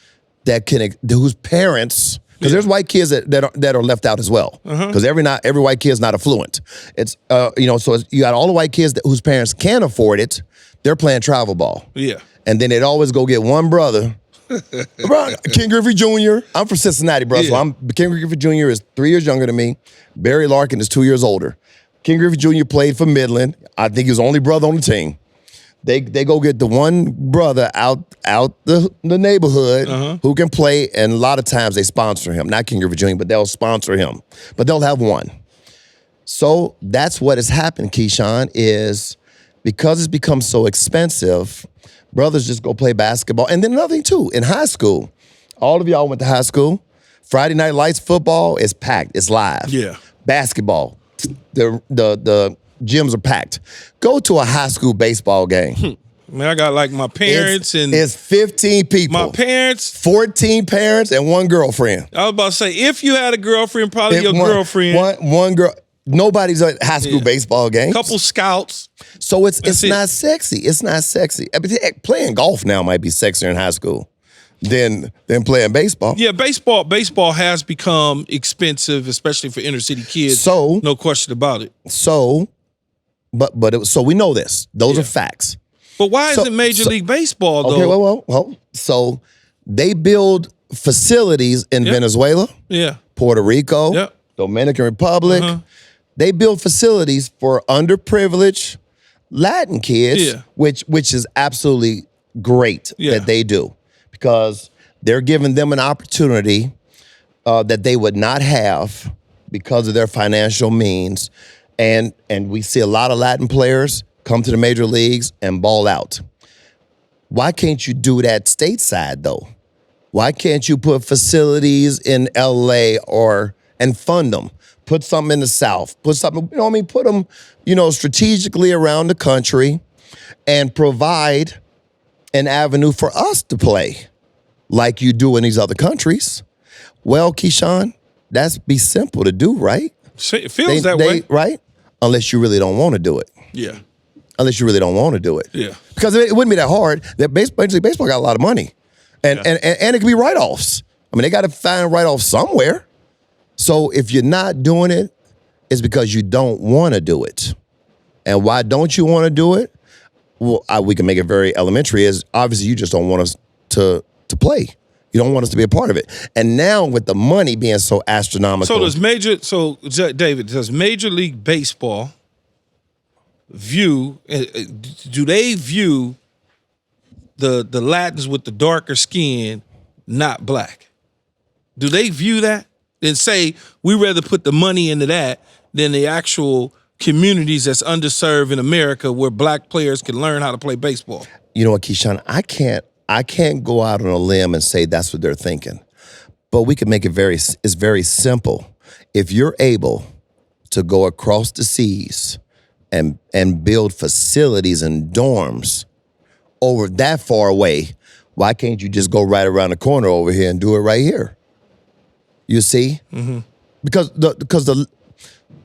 whose parents, because there's white kids that are left out as well. Because every white kid is not affluent. It's so you got all the white kids whose parents can't afford it. They're playing travel ball. Yeah. And then they'd always go get one brother. Ken Griffey Jr. I'm from Cincinnati, bro. So Ken Griffey Jr. is 3 years younger than me. Barry Larkin is 2 years older. Ken Griffey Jr. played for Midland. I think he was the only brother on the team. They go get the one brother out the neighborhood who can play, and a lot of times they sponsor him. Not King Griffey Jr., but they'll sponsor him. But they'll have one. So that's what has happened, Keyshawn, is because it's become so expensive, brothers just go play basketball. And then another thing, too, in high school, all of y'all went to high school. Friday Night Lights football is packed. It's live. Yeah. Basketball, the gyms are packed. Go to a high school baseball game. I mean, I got like my parents and it's 15 people. my parents, 14 parents and one girlfriend. I was about to say, if you had a girlfriend, probably your girlfriend. One girl. Nobody's at high school baseball games. Couple scouts. So it's not sexy. It's not sexy. I mean, playing golf now might be sexier in high school than playing baseball. Yeah, baseball has become expensive, especially for inner city kids. So no question about it. So, but we know this. Those are facts. But why isn't Major League Baseball though? Okay, well. So they build facilities in Venezuela, Puerto Rico, Dominican Republic. They build facilities for underprivileged Latin kids, which is absolutely great that they do, because they're giving them an opportunity that they would not have because of their financial means. And we see a lot of Latin players come to the major leagues and ball out. Why can't you do that stateside though? Why can't you put facilities in LA and fund them? Put something in the South. Put something, put them, strategically around the country and provide an avenue for us to play like you do in these other countries. Well, Keyshawn, that's be simple to do, right? It feels that way. Right? Unless you really don't want to do it. Yeah. Unless you really don't want to do it. Yeah. Because it wouldn't be that hard. Major League Baseball got a lot of money. And it could be write-offs. I mean, they got to find write-offs somewhere. So if you're not doing it, it's because you don't want to do it. And why don't you want to do it? Well, we can make it very elementary. Is obviously you just don't want us to play. You don't want us to be a part of it. And now with the money being so astronomical. David, does Major League Baseball do they view the Latins with the darker skin not black? Do they view that and say we rather put the money into that than the actual communities that's underserved in America where black players can learn how to play baseball? You know what, Keyshawn? I can't go out on a limb and say that's what they're thinking. But we can make it it's very simple. If you're able to go across the seas and build facilities and dorms over that far away, why can't you just go right around the corner over here and do it right here? You see? Mm-hmm. Because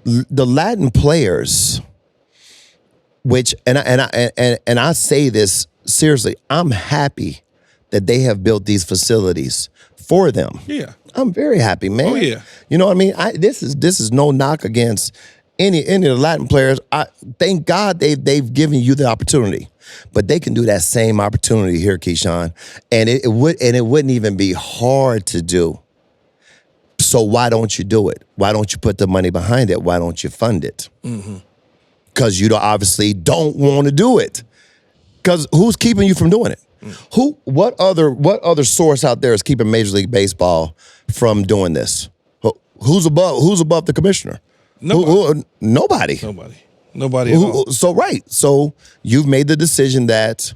the Latin players, which and I say this seriously, I'm happy that they have built these facilities for them. Yeah. I'm very happy, man. Oh yeah. You know what I mean? This is no knock against any of the Latin players. Thank God they've given you the opportunity. But they can do that same opportunity here, Keyshawn. And it wouldn't even be hard to do. So why don't you do it? Why don't you put the money behind it? Why don't you fund it? Because you obviously don't want to do it. Because who's keeping you from doing it? What other source out there is keeping Major League Baseball from doing this? Who's above the commissioner? Nobody. Nobody at all. So you've made the decision that,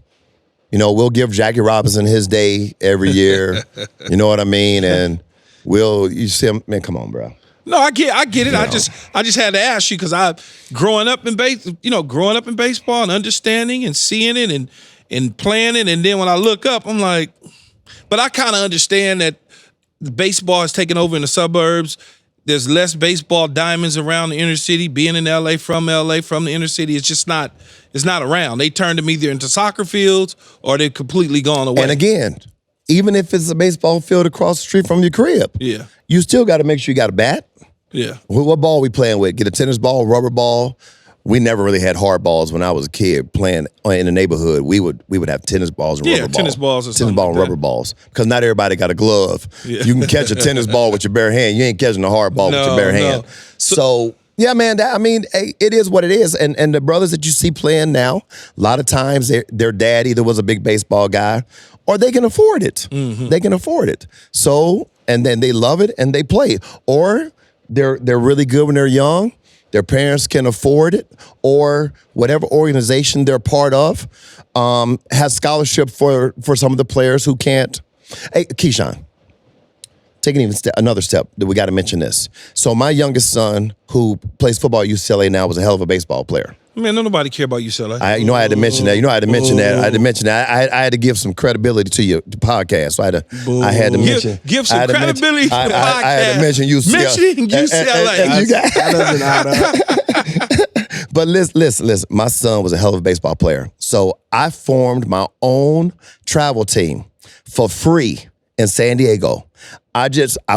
we'll give Jackie Robinson his day every year. You know what I mean? And you see him, man, come on, bro. No, I get it. I just had to ask you because growing up in baseball and understanding and seeing it and playing it, and then when I look up, I'm like, but I kind of understand that baseball is taking over in the suburbs. There's less baseball diamonds around the inner city. Being in LA from the inner city, it's not around. They turned them either into soccer fields or they've completely gone away. And again, even if it's a baseball field across the street from your crib, you still got to make sure you got a bat. Yeah. What ball we playing with? Get a tennis ball, rubber ball. We never really had hard balls when I was a kid playing in the neighborhood. We would have tennis balls and rubber balls. Tennis balls or something ball like and rubber balls. Because not everybody got a glove. Yeah. You can catch a tennis ball with your bare hand. You ain't catching a hard ball with your bare hand. So yeah, man, it is what it is. And the brothers that you see playing now, a lot of times their dad either was a big baseball guy or they can afford it. Mm-hmm. They can afford it. So, and then they love it and they play. Or they're really good when they're young. Their parents can afford it, or whatever organization they're part of has scholarship for some of the players who can't. Hey, Keyshawn, taking another step, that we got to mention this. So my youngest son, who plays football at UCLA now, was a hell of a baseball player. Man, nobody care about UCLA. I had to mention that. I had to give some credibility to your podcast. So I had to mention. Give some credibility to the podcast. I had to mention UCLA. Mentioning UCLA. That doesn't add up. But listen. My son was a hell of a baseball player. So I formed my own travel team for free in San Diego. I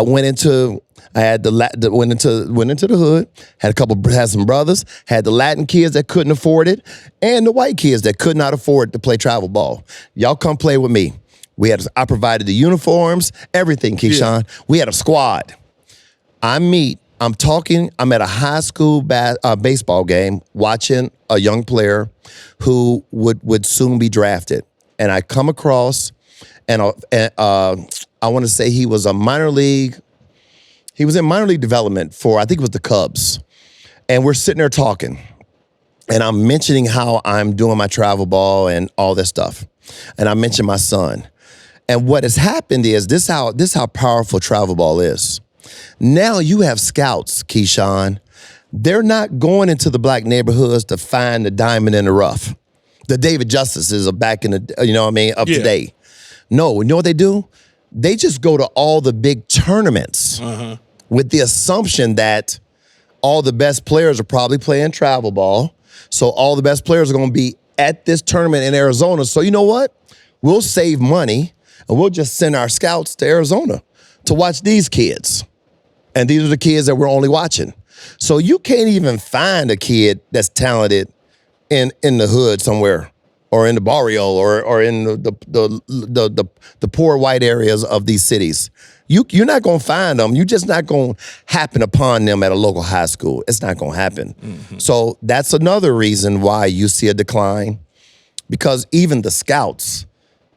went into the hood, had some brothers, had the Latin kids that couldn't afford it, and the white kids that could not afford to play travel ball. Y'all come play with me. I provided the uniforms, everything, Keyshawn. Yeah. We had a squad. I'm at a high school baseball game watching a young player who would soon be drafted. And I come across, and I want to say he was in minor league development for, I think it was the Cubs. And we're sitting there talking. And I'm mentioning how I'm doing my travel ball and all this stuff. And I mentioned my son. And what has happened is this how powerful travel ball is. Now you have scouts, Keyshawn. They're not going into the black neighborhoods to find the diamond in the rough. The David Justices are back in the, up to date. No, you know what they do? They just go to all the big tournaments with the assumption that all the best players are probably playing travel ball. So all the best players are going to be at this tournament in Arizona. So you know what? We'll save money and we'll just send our scouts to Arizona to watch these kids. And these are the kids that we're only watching. So you can't even find a kid that's talented in the hood somewhere, or in the barrio, or in the poor white areas of these cities. You're not going to find them. You're just not going to happen upon them at a local high school. It's not going to happen. Mm-hmm. So that's another reason why you see a decline, because even the scouts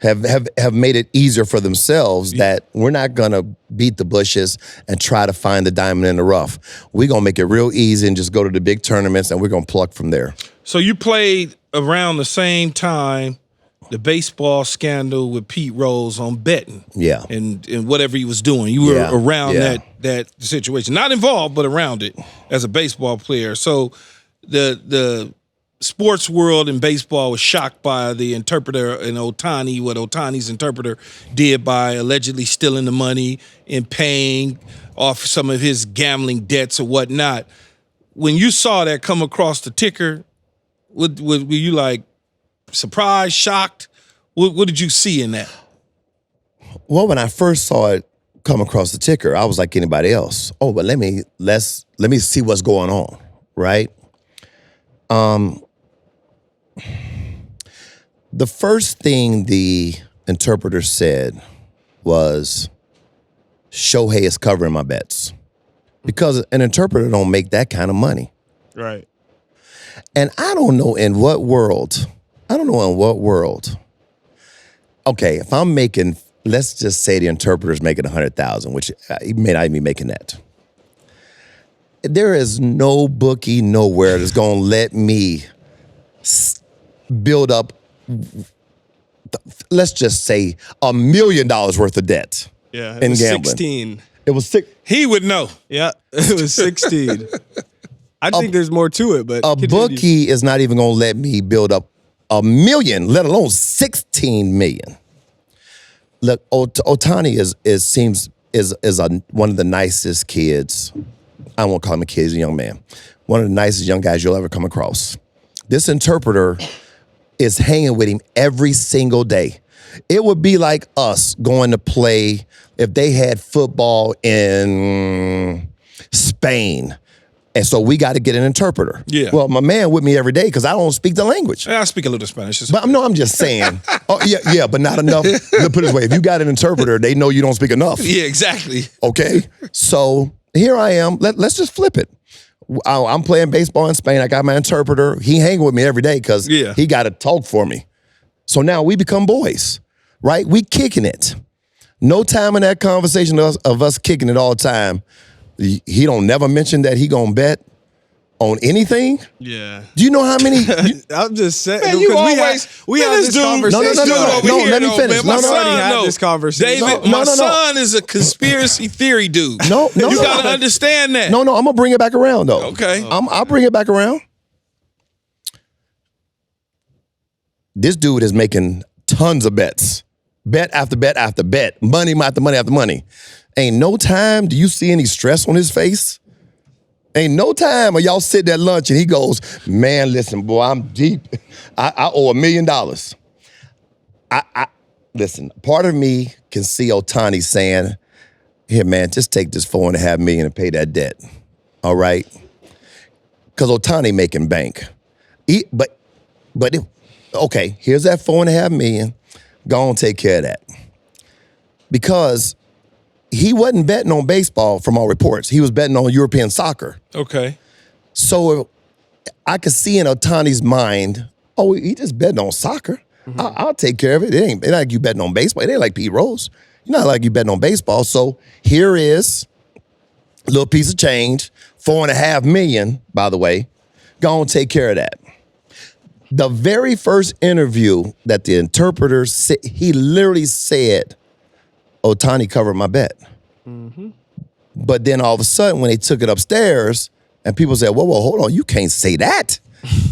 have made it easier for themselves that we're not going to beat the bushes and try to find the diamond in the rough. We're going to make it real easy and just go to the big tournaments, and we're going to pluck from there. So you played around the same time the baseball scandal with Pete Rose on betting. Yeah. And whatever he was doing. You were around that situation. Not involved, but around it as a baseball player. So the sports world in baseball was shocked by the interpreter in Ohtani, what Ohtani's interpreter did by allegedly stealing the money and paying off some of his gambling debts or whatnot. When you saw that come across the ticker, were you like surprised, shocked? What did you see in that? Well, when I first saw it come across the ticker, I was like anybody else. Oh, but let me see what's going on, right? The first thing the interpreter said was, Shohei is covering my bets. Because an interpreter don't make that kind of money. Right. And I don't know in what world. Okay, if I'm making, let's just say the interpreter's making $100,000, which he may not even be making that. There is no bookie nowhere that's going to let me build up, let's just say, $1 million worth of debt. Yeah, in gambling. 16. It was 6. He would know. Yeah, it was 16. I think there's more to it, but a bookie is not even going to let me build up $1 million, let alone 16 million. Look, Ohtani is one of the nicest kids. I won't call him a kid; he's a young man. One of the nicest young guys you'll ever come across. This interpreter is hanging with him every single day. It would be like us going to play if they had football in Spain. And so we got to get an interpreter. Yeah. Well, my man with me every day because I don't speak the language. I speak a little Spanish. But I'm just saying. But not enough. Let's put it this way. If you got an interpreter, they know you don't speak enough. Yeah, exactly. Okay. So here I am. Let's just flip it. I'm playing baseball in Spain. I got my interpreter. He hang with me every day because he got to talk for me. So now we become boys, right? We kicking it. No time in that conversation of us kicking it all the time. He don't never mention that he gonna bet on anything. Yeah. Do you know how many? I'm just saying. Man, you always we have this conversation. No. Let me finish. My son had this conversation. David, my son is a conspiracy theory dude. No. You gotta understand that. No. I'm gonna bring it back around though. Okay. I'll bring it back around. This dude is making tons of bets. Bet after bet after bet. Money after money after money. Ain't no time do you see any stress on his face. Ain't no time or y'all sitting at lunch and he goes, man, listen, boy, I'm deep. I owe $1 million. Listen, part of me can see Ohtani saying, here, man, just take this $4.5 million and pay that debt. All right? Because Ohtani making bank. Okay, here's that $4.5 million. Go on, take care of that. Because he wasn't betting on baseball from all reports. He was betting on European soccer. Okay. So I could see in Ohtani's mind, oh, he just betting on soccer. Mm-hmm. I'll take care of it. It ain't like you betting on baseball. It ain't like Pete Rose. It's not like you betting on baseball. So here is a little piece of change, $4.5 million, by the way. Go on, take care of that. The very first interview that the interpreter said, he literally said, Ohtani covered my bet. Mm-hmm. But then all of a sudden, when they took it upstairs, and people said, whoa, hold on, you can't say that.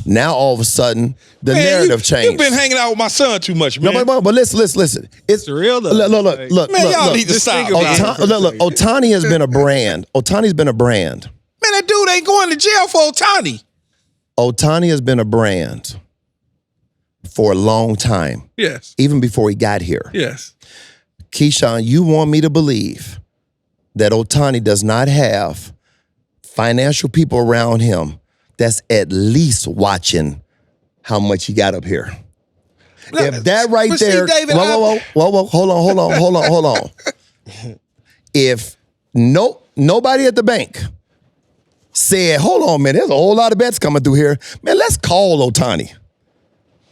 Now all of a sudden, the narrative changed. You've been hanging out with my son too much, man. No, but listen. It's real though. Look. Man, y'all need to stop. Look, Ohtani has been a brand. Ohtani's been a brand. Man, that dude ain't going to jail for Ohtani. Ohtani has been a brand for a long time. Yes. Even before he got here. Yes. Keyshawn, you want me to believe that Ohtani does not have financial people around him that's at least watching how much he got up here. If that right there, see, David, whoa, hold on. If nobody at the bank said, hold on, man, there's a whole lot of bets coming through here. Man, let's call Ohtani.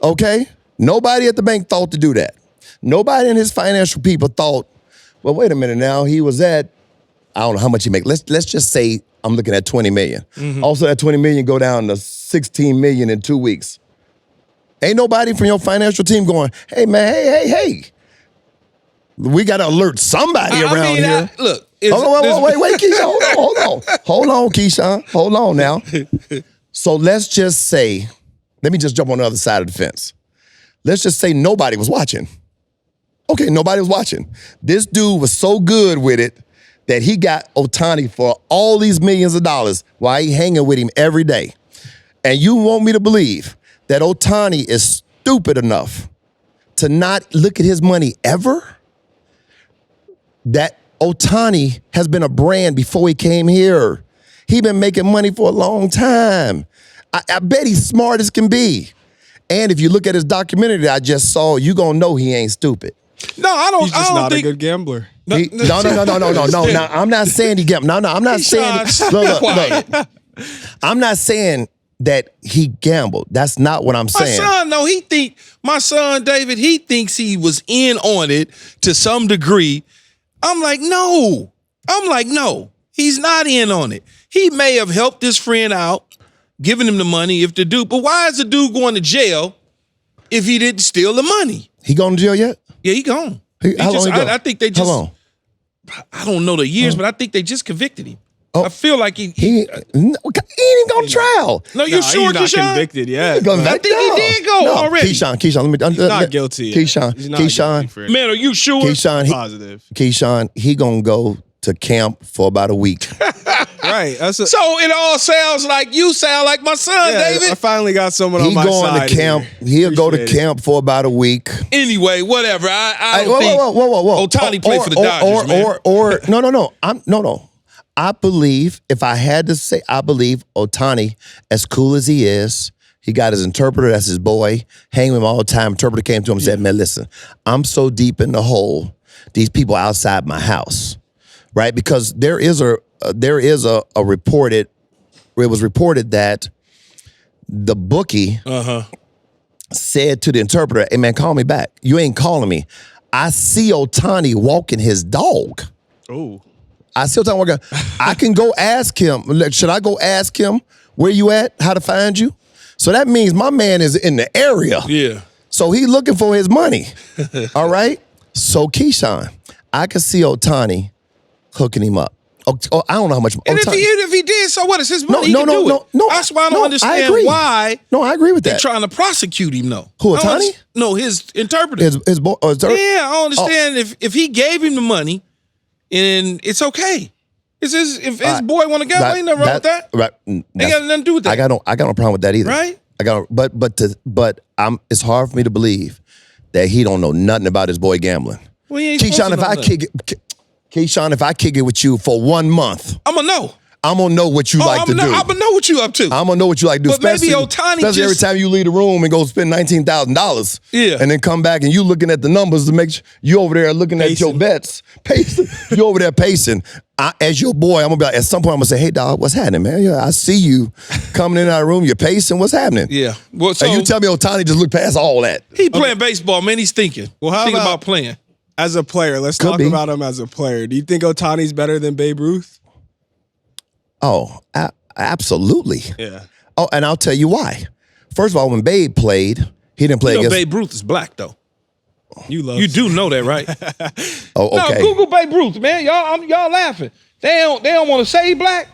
Okay? Nobody at the bank thought to do that. Nobody in his financial people thought, well, wait a minute now, he was at, I don't know how much he make. Let's just say I'm looking at $20 million. Mm-hmm. Also, that $20 million go down to $16 million in 2 weeks. Ain't nobody from your financial team going, hey, man, hey. We got to alert somebody around here. Look. Wait, Keyshawn, hold on, Keyshawn. Hold on now. So let's just say, let me just jump on the other side of the fence. Let's just say nobody was watching. Okay, nobody was watching. This dude was so good with it that he got Ohtani for all these millions of dollars while he hanging with him every day. And you want me to believe that Ohtani is stupid enough to not look at his money ever? That Ohtani has been a brand before he came here. He been making money for a long time. I bet he's smart as can be. And if you look at his documentary that I just saw, you gonna know he ain't stupid. No, I don't. He's just not a good gambler. No. Now, I'm not saying he gambled. No, I'm not saying. Look. I'm not saying that he gambled. That's not what I'm saying. My son, David, he thinks he was in on it to some degree. I'm like, no. He's not in on it. He may have helped his friend out, giving him the money if the dude. But why is the dude going to jail if he didn't steal the money? He going to jail yet? Yeah, he gone. How long he go? I think they just. How long? I don't know the years, but I think they just convicted him. Oh, I feel like he ain't even going to trial. No, you sure, he's not Keyshawn? convicted yet. I think he did go already. Keyshawn, let me. He's not guilty. Keyshawn, man, are you sure? Positive. Keyshawn, he gonna go to camp for about a week. Right. So it all sounds like you sound like my son, David. I finally got someone on my side. He going to camp. He'll go to camp for about a week. Anyway, whatever. I don't think Ohtani played for the Dodgers, man. No. I believe, if I had to say, I believe Ohtani, as cool as he is, he got his interpreter, that's his boy, hang with him all the time. Interpreter came to him and said, man, listen, I'm so deep in the hole, these people outside my house, right? Because there is a reported, it was reported that the bookie said to the interpreter, hey man, call me back. You ain't calling me. I see Ohtani walking his dog. Oh. I still talking about. I can go ask him. Should I go ask him where you at? How to find you? So that means my man is in the area. Yeah. So he looking for his money. All right. So Keyshawn, I can see Ohtani hooking him up. I don't know how much. And if he did, so what? It's his money. No. That's why I don't understand why. No, I agree with that. They're trying to prosecute him, though. Who, Ohtani? No, his interpreter. His boy. Yeah, I don't understand if he gave him the money, and it's okay. If his boy want to gamble, ain't nothing wrong with that. Right. Ain't got nothing to do with that. I got no problem with that either. Right. It's hard for me to believe that he don't know nothing about his boy gambling. Well, he ain't Keyshawn, if I kick it with you for 1 month, I'm gonna know. I'm gonna know what you like to do. I'm gonna know what you up to. I'm gonna know what you like to do. But maybe Ohtani especially every time you leave the room and go spend $19,000. Yeah. And then come back and you looking at the numbers to make sure you over there looking at your bets. Pacing. You over there pacing. As your boy, I'm gonna be like, at some point I'm gonna say, hey dog, what's happening, man? Yeah, I see you coming in our room, you're pacing, what's happening? Yeah. Well, so and you tell me Ohtani just look past all that. He playing baseball, man. He's thinking. Well, how about playing? As a player, let's talk about him as a player. Do you think Ohtani's better than Babe Ruth? Oh, absolutely. Yeah. Oh, and I'll tell you why. First of all, when Babe played, he didn't play against. Babe Ruth is black though. You do know that, right? Oh, okay. No, Google Babe Ruth, man. Y'all laughing. They don't want to say he black.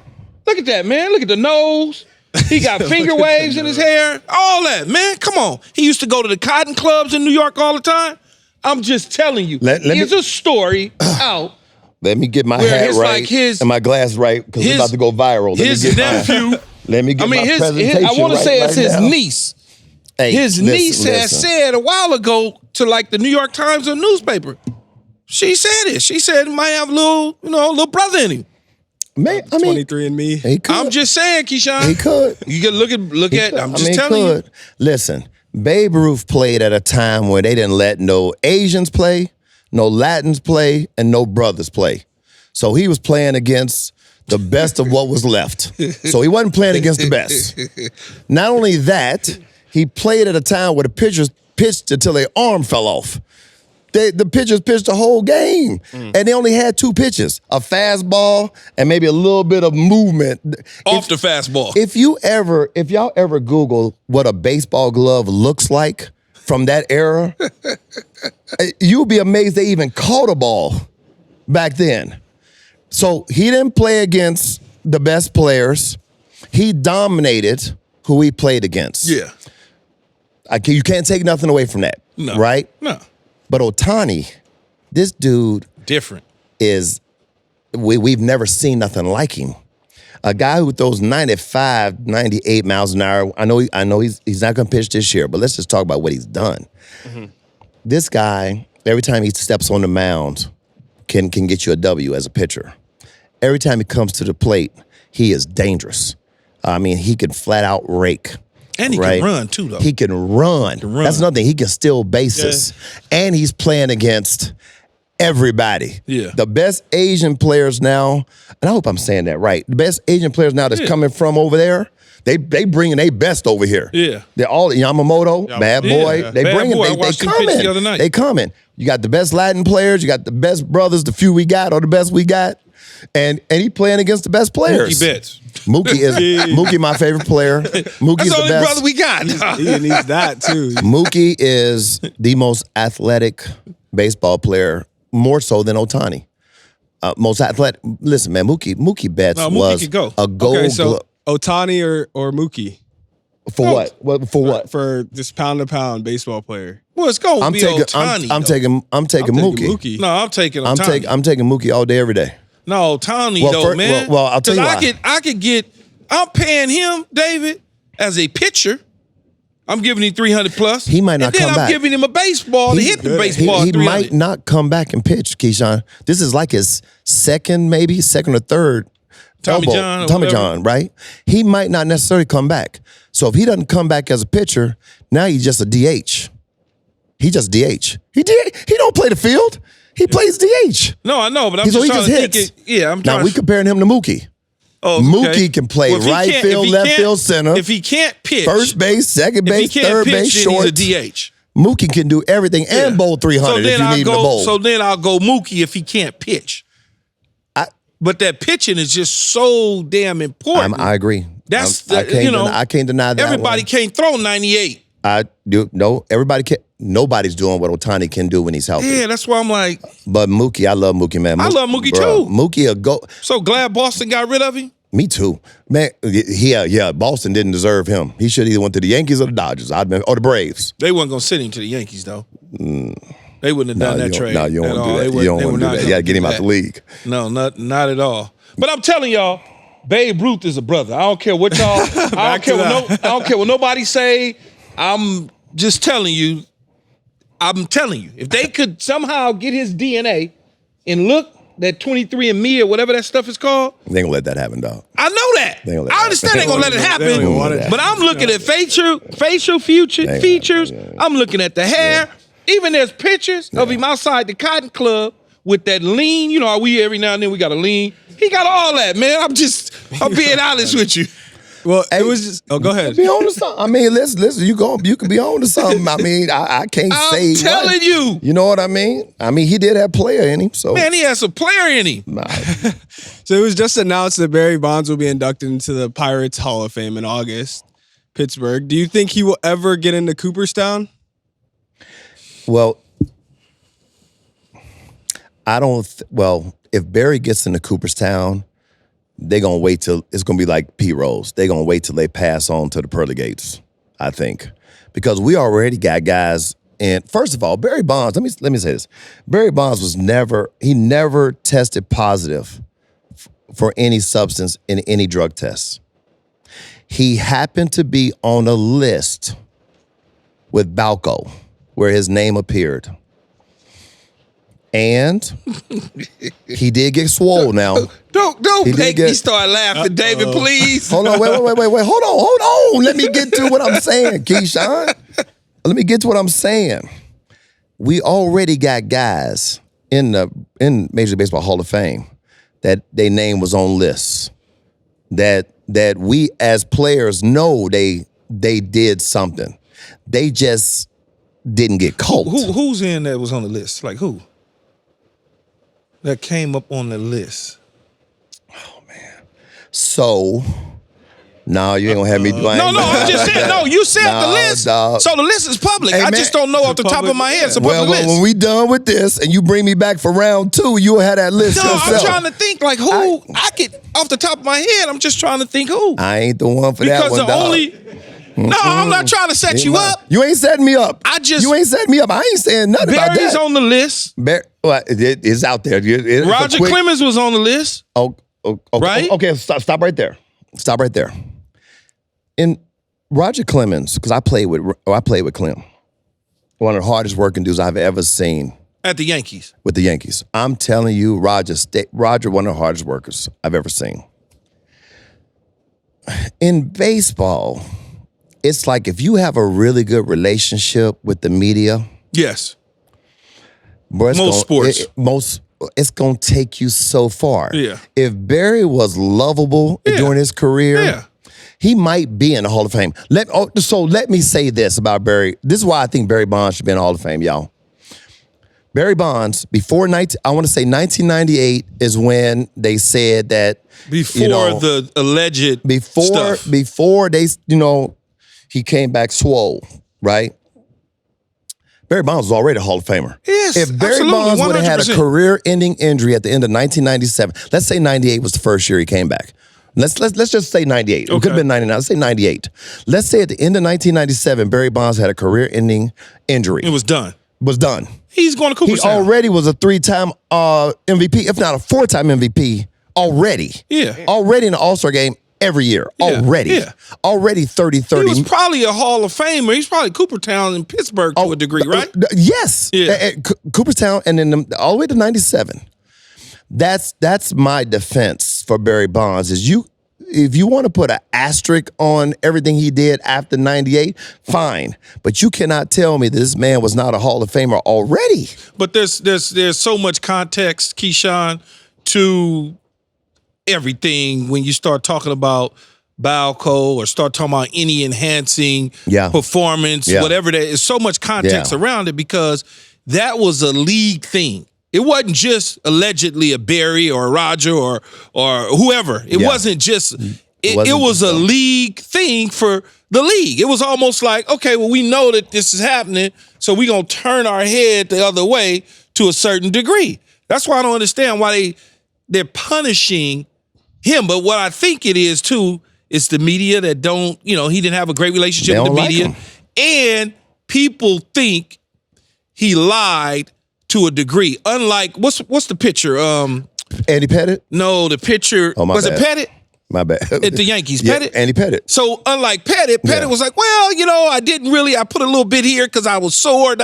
Look at that, man. Look at the nose. He got finger waves in his hair. All that, man. Come on. He used to go to the cotton clubs in New York all the time. I'm just telling you. There's a story out. Let me get my hat right and my glass right because it's about to go viral. His nephew. Let me get my presentation I want to say it's his now. niece. Hey, his niece had said a while ago to like the New York Times or newspaper. She said it. She said he might have a little brother in him. Man, 23andMe. He could. I'm just saying, Keyshawn. He could. You can look at. I'm just telling you. Listen, Babe Ruth played at a time where they didn't let no Asians play, no Latins play, and no brothers play. So he was playing against the best of what was left. So he wasn't playing against the best. Not only that, he played at a time where the pitchers pitched until their arm fell off. The pitchers pitched the whole game, and they only had 2 pitches, a fastball and maybe a little bit of movement. Off the fastball. If y'all ever Google what a baseball glove looks like from that era, you'll be amazed they even caught a ball back then. So he didn't play against the best players. He dominated who he played against. Yeah. You can't take nothing away from that, right? No. But Ohtani, this dude different we've never seen nothing like him. A guy who throws 95, 98 miles an hour. I know he's not going to pitch this year, but let's just talk about what he's done. Mm-hmm. This guy, every time he steps on the mound, can get you a W as a pitcher. Every time he comes to the plate, he is dangerous. I mean, he can flat out rake. And he can run, too, though. He can run. That's another thing. He can steal bases. Yeah. And he's playing against everybody. Yeah. The best Asian players now, and I hope I'm saying that right, the best Asian players now that's coming from over there, they bringing their best over here. Yeah. They're all Yamamoto, bad boy. Yeah. They bringing they coming. The other night. They coming. You got the best Latin players, you got the best brothers, the few we got, or the best we got. And he playing against the best players. Mookie Betts. Mookie my favorite player. Mookie's That's the only best brother we got. He needs that too. Mookie is the most athletic baseball player, more so than Ohtani. Most athletic. Listen, man, Mookie Betts was a gold. Okay, so Ohtani or Mookie? For what? For what? For this pound-to-pound baseball player. Well, it's going to be Ohtani. I'm taking Mookie. No, I'm taking Ohtani. I'm taking Mookie all day, every day. No, Ohtani, man. Well, I'll tell you why. I'm paying him, David, as a pitcher. I'm giving him 300 plus. He might not come back. And then I'm giving him a baseball to hit the baseball. He might not come back and pitch, Keyshawn. This is like his second or third Tommy John, right? He might not necessarily come back. So if he doesn't come back as a pitcher, now he's just a DH. He just DH. He don't play the field. He plays DH. No, I know, but I'm just trying to think it. Yeah, I'm trying. Now we comparing him to Mookie. Oh, okay. Mookie can play right field, left field, center. If he can't pitch, first base, second base, third base, short. He's a DH. Mookie can do everything and bowl 300 if you need him to bowl. So then I'll go Mookie if he can't pitch. But that pitching is just so damn important. I agree. That's I can't deny that. Everybody can't throw 98. I do. No, everybody can't. nobody's doing what Ohtani can do when he's healthy. Yeah, that's why I'm like. But Mookie, I love Mookie, man. I love Mookie bro, too. Mookie a go. So glad Boston got rid of him. Me too, man. Yeah. Boston didn't deserve him. He should either went to the Yankees or the Dodgers. Or the Braves. They wasn't gonna send him to the Yankees though. They wouldn't have done that trade. No, you don't want to do that. You don't want to do that. You got to get him out the league. No, not at all. But I'm telling y'all, Babe Ruth is a brother. I don't care what y'all. I don't care what nobody say. I'm just telling you. I'm telling you, if they could somehow get his DNA and look that 23andMe or whatever that stuff is called, they ain't gonna let that happen, dog. I know that. I understand they ain't gonna let it happen. But I'm looking at facial features. I'm looking at the hair. Yeah. Even there's pictures of him outside the Cotton Club with that lean. You know, we every now and then we got a lean. He got all that, man. I'm being honest with you. Well, it was just. Oh, go ahead. Be on to something. I mean, listen. You can be on to something. I mean, I can't say. I'm telling you. You know what I mean? I mean, he did have player in him. So man, he has a player in him. Nah. So it was just announced that Barry Bonds will be inducted into the Pirates Hall of Fame in August. Pittsburgh. Do you think he will ever get into Cooperstown? Well, I don't. Well, if Barry gets into Cooperstown, they're going to wait till it's going to be like P. Rose. They're going to wait till they pass on to the pearly gates, I think. Because we already got guys. And first of all, Barry Bonds, let me say this. Barry Bonds never tested positive for any substance in any drug tests. He happened to be on a list with Balco where his name appeared. And he did get swole now. Don't make me start laughing, David, please. Hold on, wait. Hold on. Let me get to what I'm saying, Keyshawn. Let me get to what I'm saying. We already got guys in Major League Baseball Hall of Fame that their name was on lists. That we as players know they did something. They just didn't get caught. Who's in that was on the list? Like who? That came up on the list. Oh man. So no, you ain't gonna have me doing. No, I'm just saying. No, you said the list. Dog. So the list is public. Hey, I man, just don't know off the top of my head. It's a public list. When we done with this and you bring me back for round 2, you'll have that list yourself. I'm trying to think like who I could off the top of my head. I'm just trying to think who. I ain't the one for that one, No, I'm not trying to set you up. You ain't setting me up. You ain't setting me up. I ain't saying nothing about that. Barry's on the list. It's out there. Roger Clemens was on the list. Right? Okay, stop right there. Stop right there. In Roger Clemens, because I played with Clem, one of the hardest working dudes I've ever seen. At the Yankees. With the Yankees. I'm telling you, Roger, one of the hardest workers I've ever seen. In baseball, it's like if you have a really good relationship with the media. Yes. Bro, sports. It's going to take you so far. Yeah. If Barry was lovable during his career, he might be in the Hall of Fame. So let me say this about Barry. This is why I think Barry Bonds should be in the Hall of Fame, y'all. Barry Bonds, before 1998 is when they said that. Before the alleged stuff. Before they, he came back swole, right? Barry Bonds was already a Hall of Famer. Yes, if Barry Bonds would have had a career-ending injury at the end of 1997, let's say 98 was the first year he came back. Let's just say 98. It could have been 99. Let's say 98. Let's say at the end of 1997, Barry Bonds had a career-ending injury. It was done. He's going to Cooperstown. He already was a 3-time MVP, if not a 4-time MVP already. Yeah. Already in the All-Star game every year. Already. Yeah. Already 30-30. He was probably a Hall of Famer. He's probably Cooperstown in Pittsburgh to a degree, right? Yes. Yeah. Cooperstown and then all the way to 97. That's my defense for Barry Bonds is if you want to put an asterisk on everything he did after 98, fine. But you cannot tell me this man was not a Hall of Famer already. But there's so much context, Keyshawn, to everything when you start talking about Balco or start talking about any enhancing performance, whatever that is. So much context around it because that was a league thing. It wasn't just allegedly a Barry or a Roger or whoever. It wasn't just. It was a league thing for the league. It was almost like, okay, well, we know that this is happening. So we gonna turn our head the other way to a certain degree. That's why I don't understand why they're punishing him. But what I think it is too is the media that don't, he didn't have a great relationship with the media, and people think he lied to a degree. Unlike what's the pitcher? Andy Pettit? No, the pitcher was it Pettit? My bad. At the Yankees, Yeah, Pettit? Andy Pettit. So unlike Pettit was like, well, I put a little bit here because I was sore,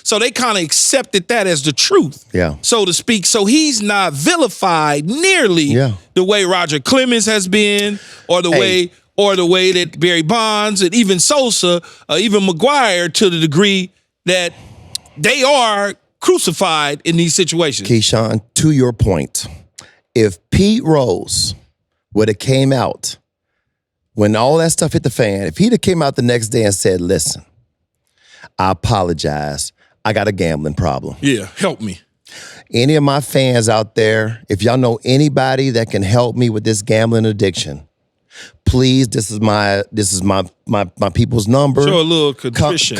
So they kind of accepted that as the truth, so to speak. So he's not vilified nearly the way Roger Clemens has been, or the way that Barry Bonds and even Sosa, even McGuire, to the degree that they are crucified in these situations. Keyshawn, to your point, if Pete Rose would have came out when all that stuff hit the fan, if he'd have came out the next day and said, listen, I apologize. I got a gambling problem. Yeah, help me. Any of my fans out there, if y'all know anybody that can help me with this gambling addiction, please, this is my people's number. Show a little contrition.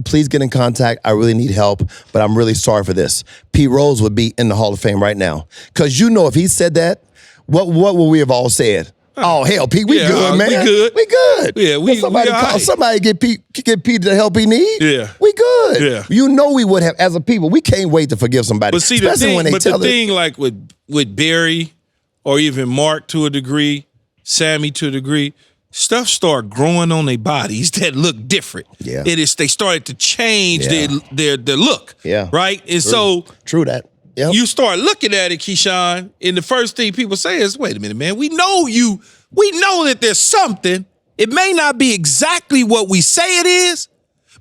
Please get in contact. I really need help, but I'm really sorry for this. Pete Rose would be in the Hall of Fame right now. Because if he said that, what would we have all said? Oh, hell, Pete, we good, man. We good. Yeah, somebody get Pete the help he need. Yeah. We good. Yeah. We would have, as a people, we can't wait to forgive somebody. But see, the thing like with Barry or even Mark to a degree, Sammy to a degree, stuff start growing on their bodies that look different. Yeah. They started to change their look. Yeah. Right? And True that. Yep. You start looking at it, Keyshawn, and the first thing people say is, wait a minute, man, we know that there's something. It may not be exactly what we say it is,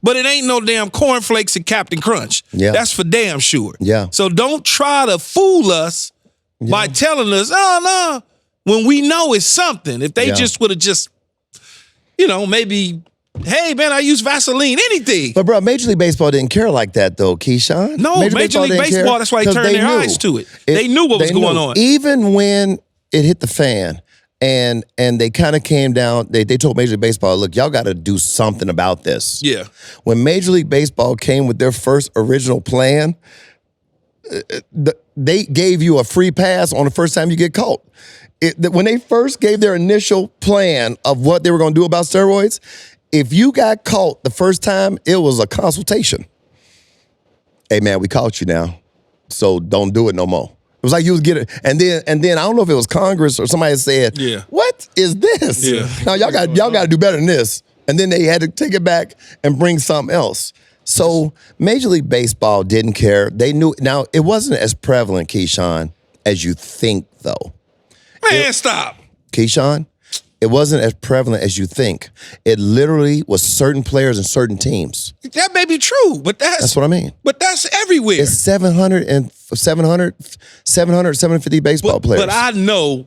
but it ain't no damn cornflakes and Captain Crunch. Yeah. That's for damn sure. Yeah. So don't try to fool us by telling us, oh, no, when we know it's something. If they just would have maybe, hey, man, I use Vaseline, anything. But, bro, Major League Baseball didn't care like that, though, Keyshawn. No, Major League Baseball, that's why they turned their eyes to it. They knew what was going on. Even when it hit the fan and they kind of came down, they told Major League Baseball, look, y'all got to do something about this. Yeah. When Major League Baseball came with their first original plan, they gave you a free pass on the first time you get caught. When they first gave their initial plan of what they were going to do about steroids, if you got caught the first time, it was a consultation. Hey, man, we caught you now, so don't do it no more. It was like you was getting, and then I don't know if it was Congress or somebody said, what is this? Yeah. Now y'all got to do better than this. And then they had to take it back and bring something else. So Major League Baseball didn't care. They knew. Now, it wasn't as prevalent, Keyshawn, as you think, though. Man, stop. Keyshawn, it wasn't as prevalent as you think. It literally was certain players and certain teams. That may be true, but that's what I mean. But that's everywhere. It's 750 baseball players. But I know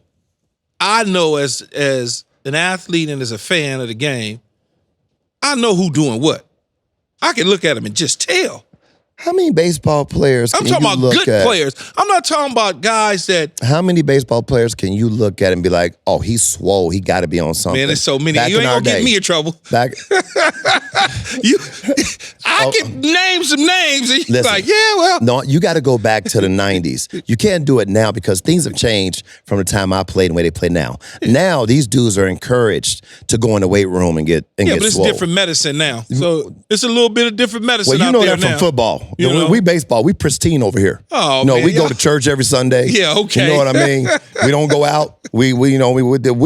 as an athlete and as a fan of the game, I know who doing what. I can look at them and just tell. How many baseball players I'm talking about good players. I'm not talking about guys that... How many baseball players can you look at and be like, oh, he's swole. He got to be on something. Man, there's so many. Back you ain't going to get me in trouble. I can name some names and you're like, yeah, well... No, you got to go back to the 90s. You can't do it now because things have changed from the time I played and the way they play now. Now, these dudes are encouraged to go in the weight room and get swole. But it's different medicine now. So it's a little bit of different medicine out there now. Well, you know that now. from football. We baseball, we pristine over here. Oh, no, man, we go to church every Sunday. Yeah, okay. You know what I mean? We don't go out. We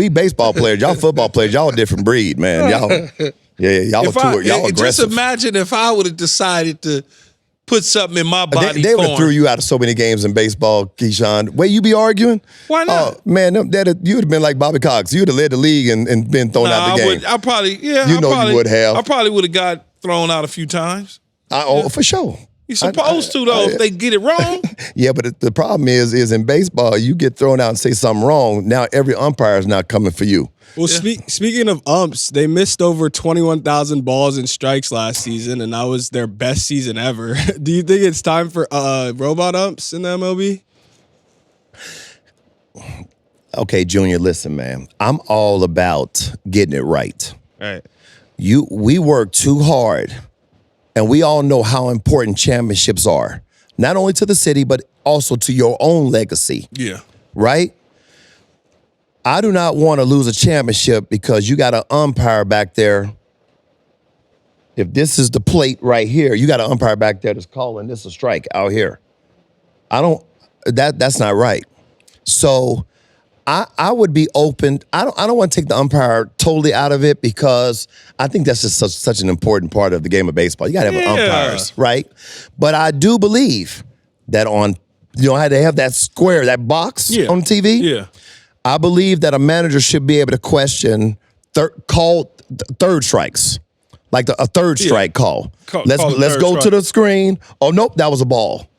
baseball players. Y'all football players. Y'all a different breed, man. Y'all aggressive. Just imagine if I would have decided to put something in my body. They would have threw you out of so many games in baseball, Keyshawn. Way you be arguing? Why not? Oh, man, you would have been like Bobby Cox. You would have led the league and been thrown out the game. You would have. I probably would have got thrown out a few times. For sure. You're supposed to, though, if they get it wrong. Yeah, but the problem is in baseball, you get thrown out and say something wrong. Now every umpire is not coming for you. Well, speaking of umps, they missed over 21,000 balls and strikes last season, and that was their best season ever. Do you think it's time for robot umps in the MLB? Okay, Junior, listen, man. I'm all about getting it right. Right. We work too hard And we all know how important championships are, not only to the city, but also to your own legacy. Yeah. Right? I do not want to lose a championship because you got an umpire back there. If this is the plate right here, you got an umpire back there that's calling this a strike out here. That's not right. So I would be open. I don't want to take the umpire totally out of it because I think that's just such an important part of the game of baseball. You got to have umpires, right? But I do believe that how they have that square, that box on TV. Yeah. I believe that a manager should be able to question third strikes, like a third strike call. Let's go to the screen. Oh nope, that was a ball.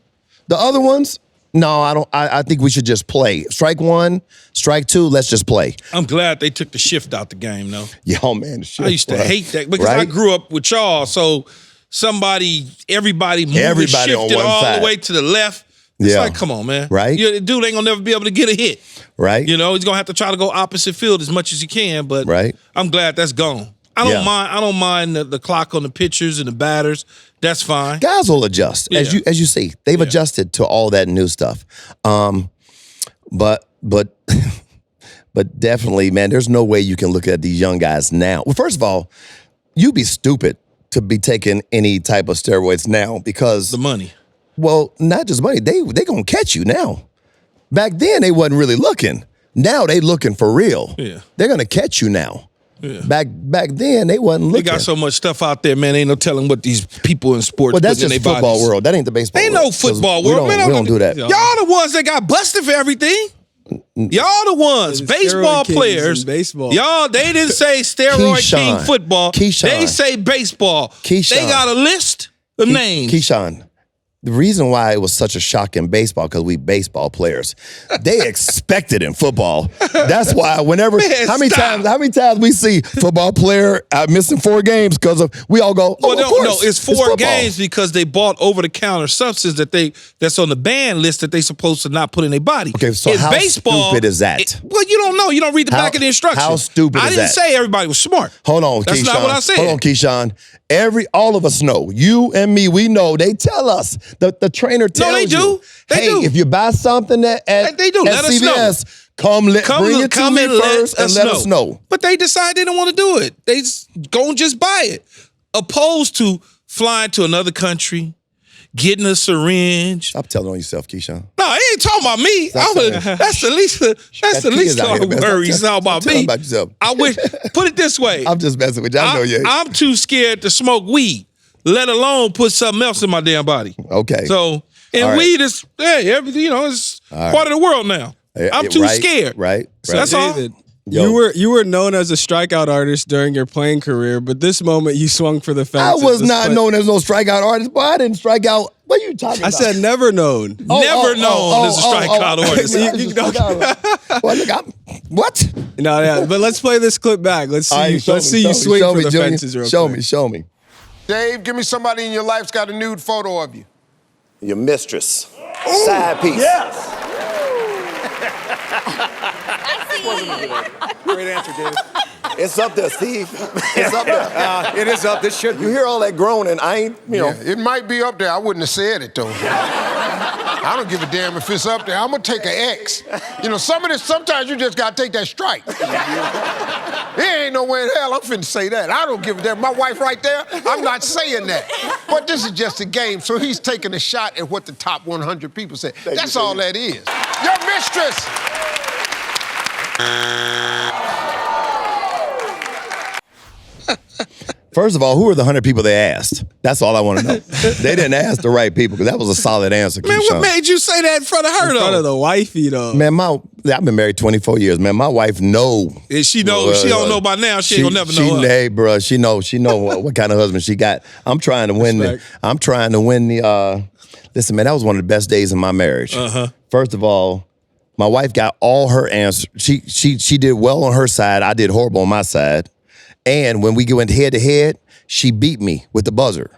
The other ones. No, I don't. I think we should just play. Strike one, strike two, let's just play. I'm glad they took the shift out the game, though. Yo, man, the shift, I used to hate that because I grew up with y'all, so everybody shifted on one all side. the way to the left. It's like, come on, man. Right? The dude ain't gonna never be able to get a hit. Right. He's gonna have to try to go opposite field as much as he can, but I'm glad that's gone. I don't mind the clock on the pitchers and the batters. That's fine. Guys will adjust. As you see. They've adjusted to all that new stuff. But definitely, man, there's no way you can look at these young guys now. Well, first of all, you'd be stupid to be taking any type of steroids now because the money. Well, not just money. They gonna catch you now. Back then they wasn't really looking. Now they looking for real. Yeah. They're gonna catch you now. Yeah. Back then they wasn't looking. They got so much stuff out there, man. Ain't no telling what these people in sports. But that's just football world. That ain't the baseball. Ain't world. no football world, man. We don't do that. Y'all the ones that got busted for everything. Y'all the ones, baseball players. Baseball. Y'all, they didn't say steroid king football. Keyshawn. They say baseball. Keyshawn. They got a list of names. Keyshawn. The reason why it was such a shock in baseball, because we baseball players, they expected in football. That's why whenever, how many times we see football player missing 4 games because of, we all go, well, of course, no, it's 4 games because they bought over-the-counter substance that's on the ban list that they supposed to not put in their body. Okay, so it's how baseball, stupid is that? Well, you don't know. You don't read the back of the instructions. How stupid is that? I didn't say everybody was smart. Hold on, That's Keyshawn. not what I said. Hold on, Keyshawn. All of us know. You and me, we know. They tell us. The trainer tells they do. you. They do. If you buy something at they do. Let us CVS, bring it to me first and let us know. But they decide they don't want to do it. They go and just buy it. Opposed to flying to another country, getting a syringe. Stop telling on yourself, Keyshawn. No, he ain't talking about me. That's the least of our worries. Talking about me. About yourself. I wish. Put it this way. I'm just messing with you. I know you. I'm too scared to smoke weed, let alone put something else in my damn body. Okay. So, weed is everything. It's part of the world now. I'm too scared. Right. So that's David, all. You were known as a strikeout artist during your playing career, but this moment you swung for the I fences. was not known as no strikeout artist, boy. I didn't strike out. What are you talking about? I said never known. Never known as a strikeout artist. Well, look, what? No, yeah, but let's play this clip back. Let's see you swing for the fences real quick. Show me. Dave, give me somebody in your life's got a nude photo of you. Your mistress. Ooh, side piece. Yes. Great answer, David. It's up there, Steve. It's up there. It is up. This should be. You hear all that groaning? I ain't, It might be up there. I wouldn't have said it, though. I don't give a damn if it's up there. I'm going to take an X. Sometimes you just got to take that strike. There ain't nowhere in hell I'm finna say that. I don't give a damn. My wife right there, I'm not saying that. But this is just a game, so he's taking a shot at what the top 100 people say. That's all that is. Your mistress. First of all, who are the 100 people they asked? That's all I want to know. They didn't ask the right people because that was a solid answer, Man, Keyshawn. what made you say that in front of her, In front of the wifey, though. Man, I've been married 24 years, man. My wife know. She knows. She don't know by now. She ain't gonna never know. Hey, bro, she know what kind of husband she got. I'm trying to win the. Listen, man, that was one of the best days in my marriage. First of all, my wife got all her answers. She did well on her side. I did horrible on my side. And when we went head to head, she beat me with the buzzer.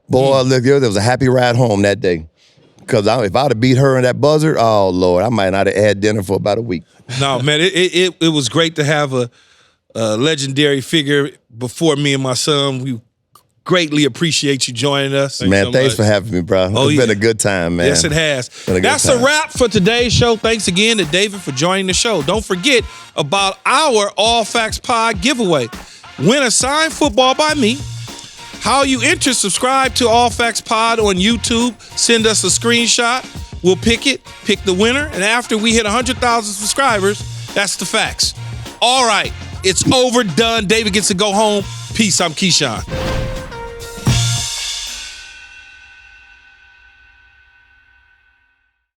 Boy, look, there was a happy ride home that day. Because if I'd have beat her in that buzzer, oh, Lord, I might not have had dinner for about a week. No, man, it was great to have a legendary figure before me and my son. We greatly appreciate you joining us. Man, so thanks much. for having me, bro. Oh, It's been yeah. a good time, man. Yes, it has. Been a good That's time. a wrap for today's show. Thanks again to David for joining the show. Don't forget about our All Facts Pod giveaway. Win a signed football by me. How you enter, subscribe to All Facts Pod on YouTube. Send us a screenshot. We'll pick it, pick the winner. And after we hit 100,000 subscribers, that's the facts. All right, it's over, done. David gets to go home. Peace, I'm Keyshawn.